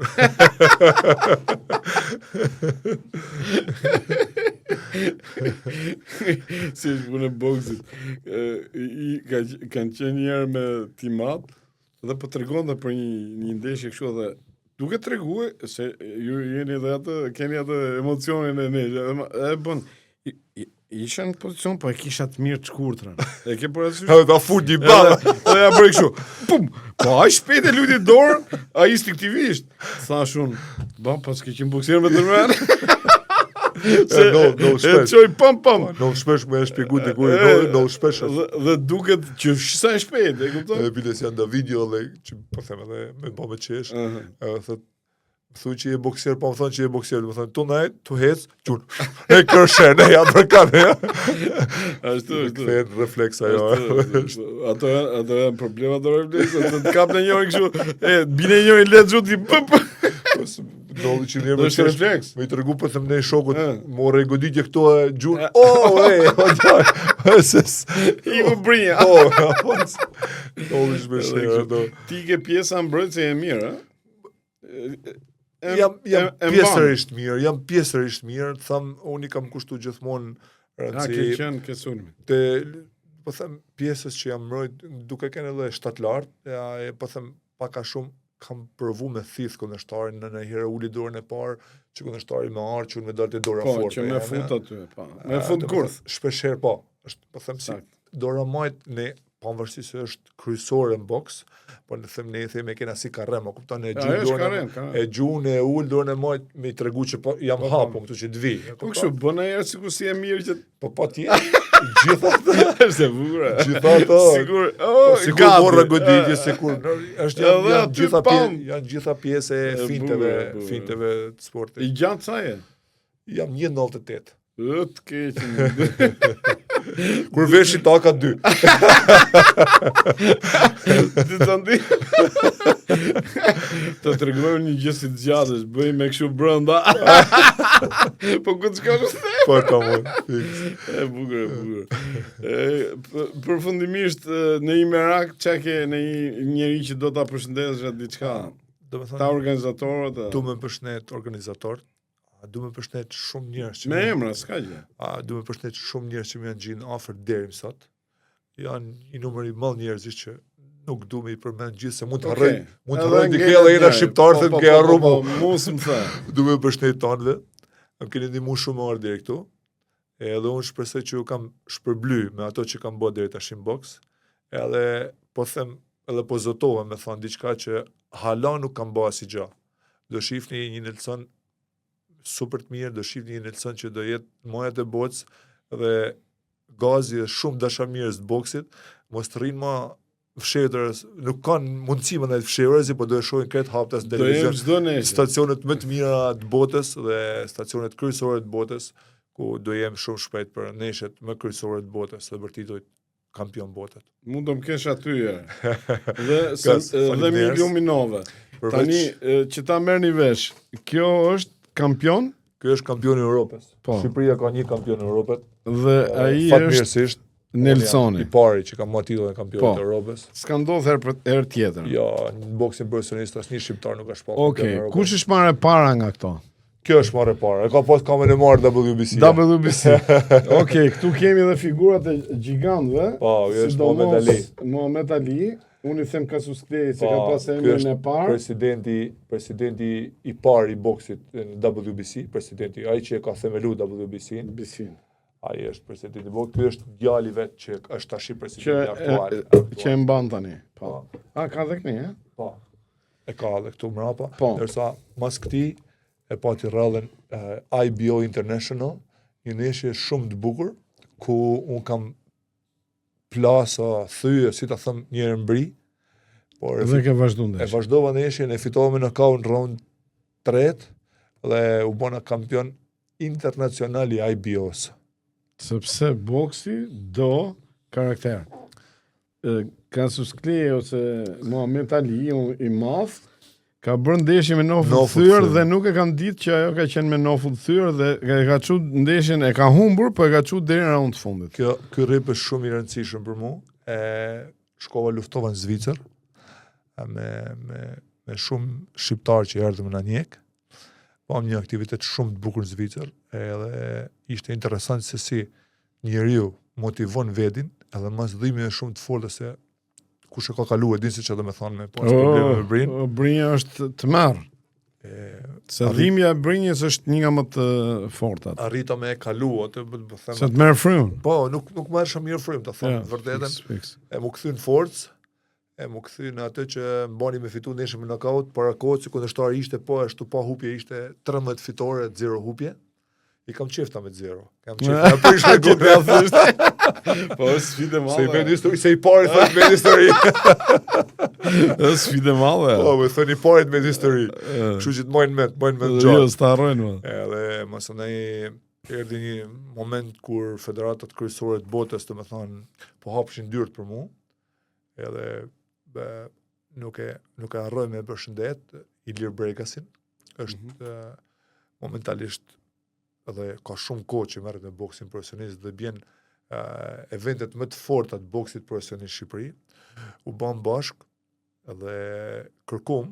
Si është punë e boksit. Kanë qenë njerë me timat dhe po tregonte për një ndeshje kështu dhe duke treguar se ju jeni dhe atë keni atë emocionin e nesh. E bën isha në pozicion, po e kisha të mirë të shkurtra. E ke parasysh? Edhe ta fut një ballë. Edhe ja bëj kështu. Pum. Po ai shpejt e luti dorën, ai instinktivisht. Thash unë, ba, pas ke qenë boksier me tërmen. No, E çoj pam. No shpesh më e shpjegu diku, no shpesh. Dhe duket që sa shpejt, e kupton? Edhe biles janë da video dhe që po them edhe me bë me qesh. Edhe thot thuaj që je boksier, po më thonë që je boksier, më thonë, tu ndaj, tu hec, qun, e kërshe, ne ja përkane, ja. Ashtu. Kthehet refleks ajo. Ato janë problemat të refleks, të kap në njëri kështu, bine njëri letë gjuti, Ndodhi që njerë me është refleks. Me i tërgu për them ne shokut, more i goditje këto e gjurë, I më brinja. Ndodhi shpesh. Ti ke pjesa mbrojtëse e mirë, Jam pjesërisht mirë, tham, unë i kam kushtu gjithmonë rëndësi. Ke sulmi. Po them, pjesës që jam mbrojt, duke kene edhe 7 lartë, po them, paka shumë, kam provu me thith kundërshtarin në herë uli dorën e parë, që kundërshtari me arë, që unë me dalë të dora forte. Po, që me fut aty, pa. Me fut kurth. Shpesher, po. Po them si, dora majt, ne pavarësisht se është kryesore në boks, po ne themi e kena si karrem, kupton e është gjunë karrem. e gjunë e ul dorën e mojt me i tregu që po jam hapur këtu që të vi. Po kështu bën ajo sikur si e mirë që Po patjetër. Gjithë ato është e bukur. Gjithë ato. Sigur, sikur borra goditje, sikur është janë gjitha pjesë e finteve të sportit. I gjatë sa je? Jam 1.98. Të keq. Kur veshi taka 2. Ti të ndi? Të tregojmë një gjë si të gjatësh, bëj me kështu brenda. Po ku të shkosh? Po tamam. E bukur. Përfundimisht në një merak çka ke në një njeri që do ta përshëndetësh atë diçka. Do të Ta thonë organizatorët. du më përshëndet organizatorët. Du më përshëndet shumë njerëz që Me emra, s'ka gjë. du më përshëndet shumë njerëz që më janë gjinë afër deri më sot. Janë një numër i madh njerëzish që nuk du me i përmend gjithë se mund të harroj dikella jena shqiptar se ke harruar. Mos më the. Du me përshëndet tanëve. Më keni ndihmuar shumë orë deri këtu. Edhe unë shpresoj që ju kam shpërbly me ato që kam bërë deri tash në boks. Edhe po them, edhe po zotohem me thënë diçka që hala nuk kam bërë asgjë. Do shihni një Nelson super të mirë, do shihni një Nelson që do jetë majat e botës dhe gazi është shumë dashamirës të boksit, mos të rrinë ma fshehurës, nuk kanë mundësi më ndaj fshehurës, po do e shohin këtë haptas në televizion. Stacionet më të mira të botës dhe stacionet kryesore të botës, ku do jem shumë shpejt për neshet më kryesore të botës dhe për titujt kampion botët. Mund të më kesh aty dhe mi iluminove. Tani që ta merrni vesh, kjo është kampion? Ky është kampioni i Europës. Po. Shqipëria ka një kampion në Europë. Dhe ai është fatmirësisht Nelsoni. I pari që ka marrë titullin e kampionit të Europës. S'ka ndodhur herë tjetër. Jo, në boksin profesionist asnjë shqiptar nuk ka shpallur. Okej, kush është marrë para nga këto? Kjo është marrë para. E ka pas kamën e marrë WBC. WBC. Okej, këtu kemi edhe figurat e gjigantëve. Po, kjo është Muhammad Ali. Muhammad Ali. Unë i them Cassius Clay se ka pas emrin e parë. Presidenti i parë i boksit në WBC, presidenti ai që e ka themelu WBC-n. Ai është presidenti i boksit, ky është djali vet që është tash presidenti aktual. Që e mban tani. Po. A ka dhe këni, Po. E ka edhe këtu mrapa, ndërsa mas këtij e pati rrallën IBO International, një ndeshje shumë të bukur ku un kam plasa, thyë, si ta them, një herë mbri. Por dhe ke vazhdu ndeshje. E vazhdova ndeshjen, e fitova me knockout në round 3 dhe u bona kampion internacional i IBO-s. Sepse boksi do karakter. Cassius Clay ose Muhammad Ali i madh ka bërë ndeshje me nofull thyrë dhe nuk e kam ditë që ajo ka qenë me nofull thyrë dhe ka çu ndeshjen e ka humbur, po e ka çu deri në raund të fundit. Ky rrip është shumë i rëndësishëm për mua. Shkova luftova në Zvicër me shumë shqiptarë që erdhën në njek. Pam një aktivitet shumë të bukur në Zvicër, edhe ishte interesant se si njeriu motivon vedin, edhe mas dhimbje shumë të fortë se kush e ka kaluar, din se çfarë do të thonë me pas probleme me brinj. Brinja është të marr. Se dhimbja e brinjës është një nga më të fortat. Arrita me e kalu, atë do të them. Se të merr frym. Po, nuk merr shumë mirë frym, ta them vërtetën. E mu kthyn forcë, e mu kthyn atë që mbani me fitu ndeshjen me knockout, para kohës që kundërshtari ishte po ashtu pa hupje, ishte 13 fitore, 0 hupje. I kam qefta me 0. Kam qefta me prish me gjithë. Po, sfide madhe. Se i pari thot me histori. Sfide madhe. Po, me thoni parit me histori. Kështu që të mojnë me gjatë. Jo, s'ta harrojnë. Edhe masandaj erdhi një moment kur federatat kryesore të botës, do të thonë, po hapshin dyert për mua. Edhe nuk e harroj me përshëndet Ilir Brekasin. Është momentalisht edhe ka shumë kohë që merret me boksin profesionist dhe bjen eventet më të forta të boksit profesionist në Shqipëri. U bëm bashk dhe kërkom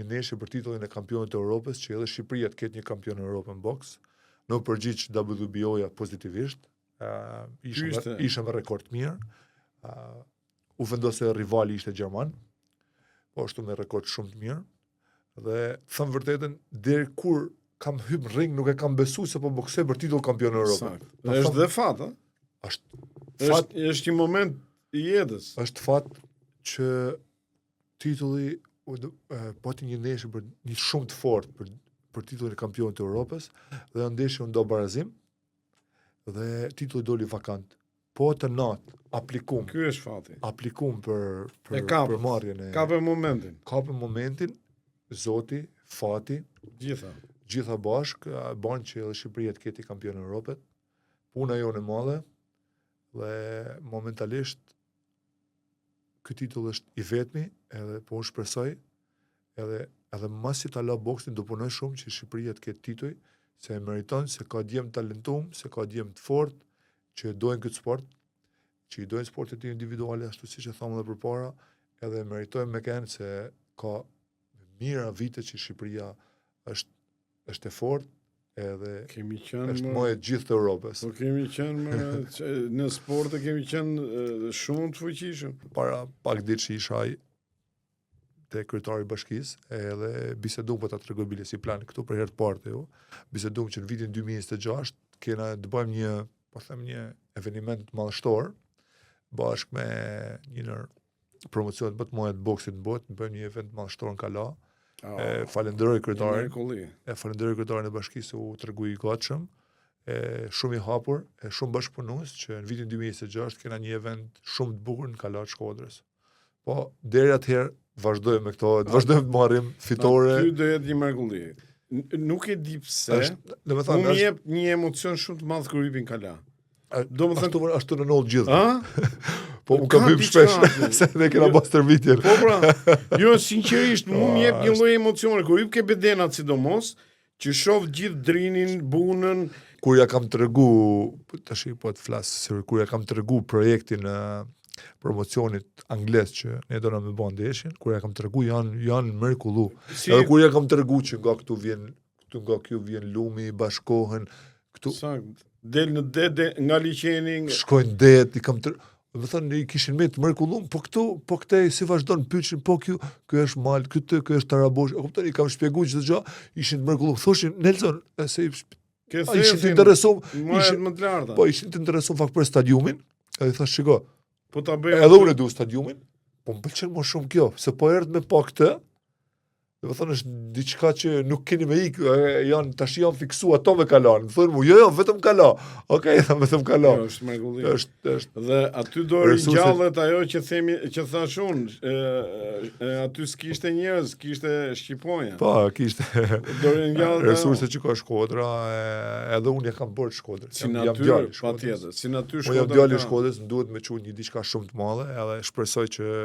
një ndeshje për titullin e kampionit të Europës, që edhe Shqipëria të ketë një kampion në Europë në boks. Në përgjigj WBO-ja pozitivisht. Ishte me rekord mirë. U vendose rivali ishte gjerman. Po ashtu me rekord shumë të mirë. Dhe them vërtetën, deri kur kam hyp në ring, nuk e kam besu se po boksoj për titull kampion në Europë. Është dhe fat, a? Është një moment i jetës. Është fat që titulli po ti një ndeshje për një shumë të fortë për titullin e kampionit të Europës dhe ndeshja u ndo barazim dhe titulli doli vakant. Po të natë aplikum. Ky është fati. Aplikum për marrjen e Kapë momentin. Kapë momentin, Zoti, fati, gjitha bashk bën që edhe Shqipëria të ketë kampion e Europës. Puna jonë e madhe dhe momentalisht ky titull është i vetmi, edhe po unë shpresoj edhe masi ta la boksin do punoj shumë që Shqipëria të ketë titull, se e meriton, se ka djem talentum, se ka djem të fortë që dojnë këtë sport, që i dojnë sportet individuale, ashtu siç e thamë edhe përpara, edhe meritojnë me kënë se ka mira vite që Shqipëria është e fortë, edhe është më e gjithë të Europës. Po kemi qenë në sport kemi qenë shumë të fuqishëm. Para pak ditë që isha te kryetari i bashkisë, edhe bisedum po ta tregoj bile si plan këtu për herë të parë ju. Bisedum që në vitin 2026 kena të bëjmë një eveniment madhështor bashkë me një ndër promocionet më të mëdha të boksit në botë, bëjmë një event madhështor në Kala. Falenderoj kryetarin. Falenderoj kryetarin e bashkisë u tregoi i gatshëm, shumë i hapur, shumë bashkëpunues që në vitin 2026 kena një event shumë të bukur në Kala të Shkodrës. Po deri atëherë vazhdojmë me këto, vazhdojmë të marrim fitore. Ky do jetë një mrekulli. Nuk e di pse. Më jep një emocion shumë të madh kur hypin Kala. Domethënë ashtu në nol gjithë. Po u kam hyrë shpesh se ne kena pas tërvitjen. Po pra. Jo sinqerisht më jep një lloj emocioni kur hyp ke bedenat sidomos që shoh gjithë drinin, bunën. Kur ja kam tregu tash po të flas se kur ja kam tregu projektin promocionit anglez që ne do na më bën ndeshjen, kur ja kam tregu janë mrekullu. Edhe kur ja kam tregu që nga këtu vjen lumi, bashkohen këtu. Sakt. Del në det nga liçeni, shkojnë det, i kam do thonë i kishin me të mrekulluar, po këtej si vazhdon pyetjen, po ky është mal, ky është tarabosh. E kuptoni, i kam shpjeguar çdo gjë, ishin të mrekulluar. Thoshin Nelson, se ishin të interesuar, më të larta. Po ishin të interesuar fakt për stadiumin, edhe thash shiko, po ta bëj. Edhe unë du stadiumin, po më pëlqen më shumë kjo, se po erdh me pa këtë. Do të thonë është diçka që nuk keni me ikë, tash janë fiksuar ato me Kalan. Thonë mu, jo, vetëm Kala. Okej, vetëm Kala. Është mrekulli. Është. Dhe aty do ringjallet ajo që themi, që thash unë, aty s'kishte njerëz, kishte shqiponja. Po, kishte. Do ringjallet. Resurse që ka Shkodra, edhe unë ja kam bërë Shkodrës. Si natyrë, patjetër. Si natyrë Shkodra. Unë jam djalë i Shkodrës, më duhet me çuaj një diçka shumë të madhe, edhe shpresoj që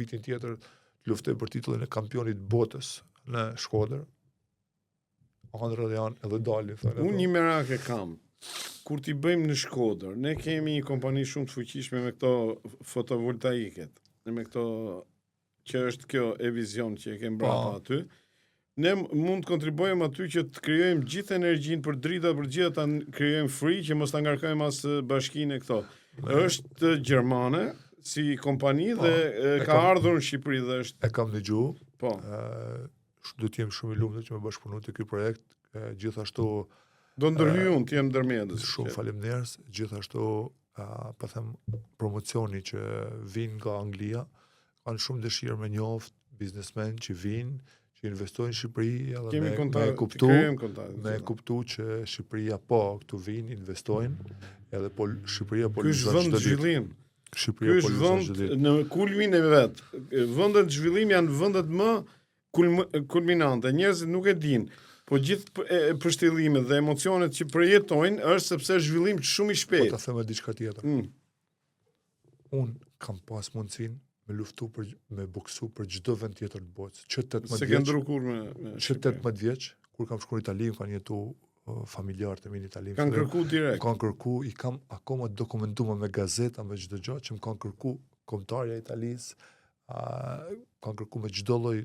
vitin tjetër luftoj për titullin e kampionit botës në Shkodër. Ëndrrat janë edhe dalin. Unë një merak e kam. Kur t'i bëjmë në Shkodër, ne kemi një kompani shumë të fuqishme me këto fotovoltaiket, me këto që është kjo e-vizion që e kemë brapa aty. Ne mund të kontribuojmë aty që të krijojmë gjithë energjinë për drita, për gjithë ta krijojmë free që mos ta ngarkojmë as bashkinë këto. Është gjermane si kompani dhe ka ardhur në Shqipëri dhe është... E kam dëgjuar. Po. Do t'jem shumë i lumtur që me bashkëpunu të ky projekt. Gjithashtu... Do ndërhyj unë t'jem ndërmjetës. Shumë faleminderit. Gjithashtu, po them, promocioni që vinë nga Anglia, kanë shumë dëshirë me njoft biznesmen që vinë, që investojnë në Shqipëri, edhe me kuptu që Shqipëria po këtu vinë, investojnë, edhe Shqipëria po lëzon çdo ditë. Ky është vend në kulmin e vet. Vendet zhvillim janë vendet më kulminante. Njerëzit nuk e dinë, po gjithë përshtillimet dhe emocionet që përjetojnë është sepse zhvillim shumë i shpejtë. Po ta them diçka tjetër. Unë kam pas mundësinë me luftu me boksu për çdo vend tjetër të botës. Që 18 vjeç, kur kam shkuar në Itali, kanë jetu familjarë të minë Italinë. Kanë kërku direkt. Kanë kërku, i kam akoma dokumentuar me gazeta, me çdo gjë që më kanë kërku kombëtarja e Italisë, kanë kërku me çdo lloj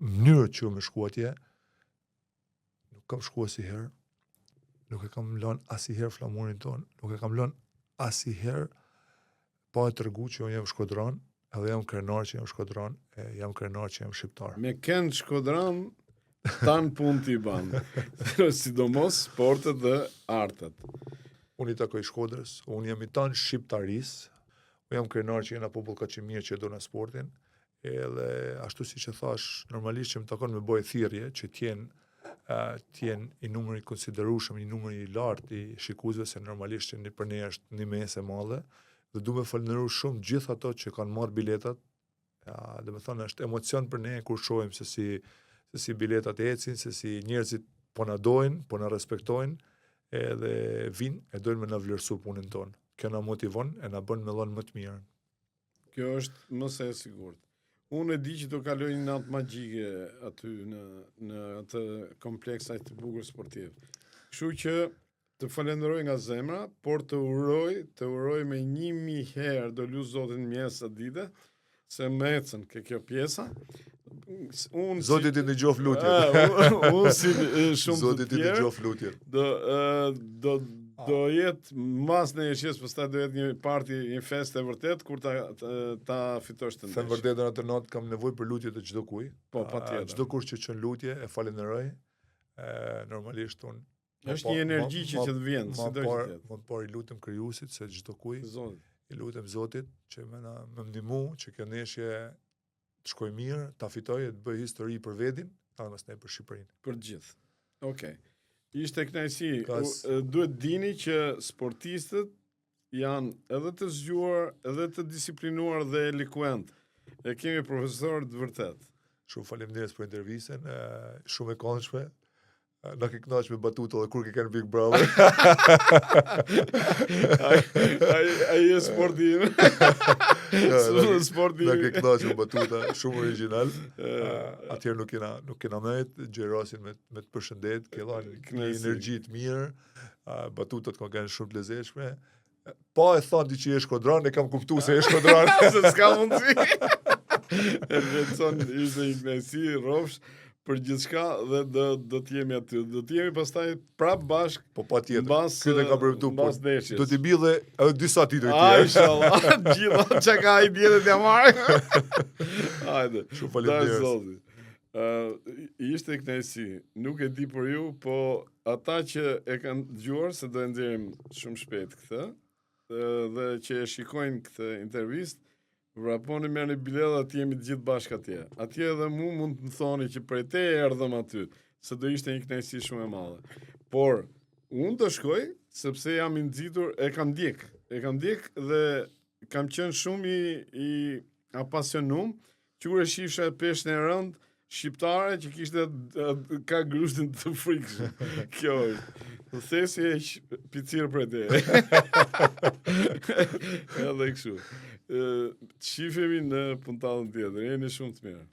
mënyrë që më shku atje. Nuk kam shkuar asnjëherë. Nuk e kam lënë asnjëherë flamurin ton, nuk e kam lënë asnjëherë pa e tregu që unë jam shkodran, edhe jam krenar që jam shkodran, jam krenar që jam shqiptar. Me kënd shkodran tanë pun t'i banë, sidomos sportet dhe artet. Unë i takoj Shkodrës, unë jam i tanë shqiptaris, jam krenar që jena popull ka që mirë që do në sportin, edhe ashtu si që thash, normalisht që më takon me bëj thirrje që t'jen i numëri konsiderueshëm, i numëri i lartë i shikuesve, se normalisht që për ne është një mes e madhe, dhe du me falënderu shumë gjithë ato që kanë marrë biletat, dhe me thonë është emocion për ne kur shohim se si biletat ecin, se si njerëzit po na dojnë, po na respektojnë, edhe vinë e dojnë me na vlerësu punën tonë. Kjo na motivon e na bën me dhënë më të mirën. Kjo është më se e sigurt. Unë e di që do kaloj një natë magjike aty në atë kompleks të bukur sportiv. Kështu që të falenderoj nga zemra, por të uroj me 1000 herë do lut Zotin mjes atë ditë, se më ecën kjo pjesa. Zoti ti dëgjof lutjet. Unë si shumë Zoti të ti tjerë, dëgjof lutjet. do jetë mas në jeshes, pastaj do jetë një party, një fest e vërtet, kur ta fitosh të ndesh. Them vërtetën atë natë kam nevojë për lutje të çdo kuj. Po, patjetër. Çdo kush që çon lutje e falenderoj. Normalisht unë Është një energji që të vjen, më të parë i lutem krijuesit se çdo kuj. Zotit. I lutem Zotit që më ndihmu që kjo ndeshje të shkojë mirë, ta fitoj e të bëj histori për vetin, pastaj për Shqipërinë. Për gjithë. Okej. Ishte kënaqësi. Duhet dini që sportistët janë edhe të zgjuar, edhe të disiplinuar dhe eloquent. E kemi profesor të vërtet. Shumë faleminderit për intervistën, shumë e këndshme. Na ke kënaqur me batuta dhe kur ke kanë Big Brother. Ai është sportiv. Sportiv. Na ke kënaqur me batuta, shumë original. Atëherë nuk kena mëjt, Gjerosin me të përshëndet, ke dhënë një energji të mirë. Batutat kanë shumë të lezetshme. Pa e thënë ti që je shkodran, e kam kuptuar se je shkodran. Se s'ka mundësi. Edson ishte një kënaqësi, rrofsh për gjithçka dhe do të jemi aty. Do të jemi pastaj prap bashk. Po patjetër. Ky e kam përmenduar, mbas ndeshjes. Do t'i billë edhe disa titujt tjerë. Inshallah, gjithë çka ka ai dietën ja marr. Hajde. Shumë faleminderit. Ishte kënaqësi. Nuk e di për ju, po ata që e kanë dëgjuar se do e nxjerrim shumë shpejt këtë, dhe që e shikojnë këtë intervistë, vraponi merrni bileta, aty jemi të gjithë bashkë atje. Atje edhe mu mund të më thoni që prej te erdhëm aty, se do ishte një kënaqësi shumë e madhe. Por unë do shkoj sepse jam i nxitur, e kam ndjek dhe kam qenë shumë i apasionum, që kur e shifsha peshën e rënd shqiptare që kishte ka grushtin të frikshëm. Kjo është. Thesi e picirë për te. Edhe kështu. Të shifemi në puntatën tjetër. Jeni shumë të mirë.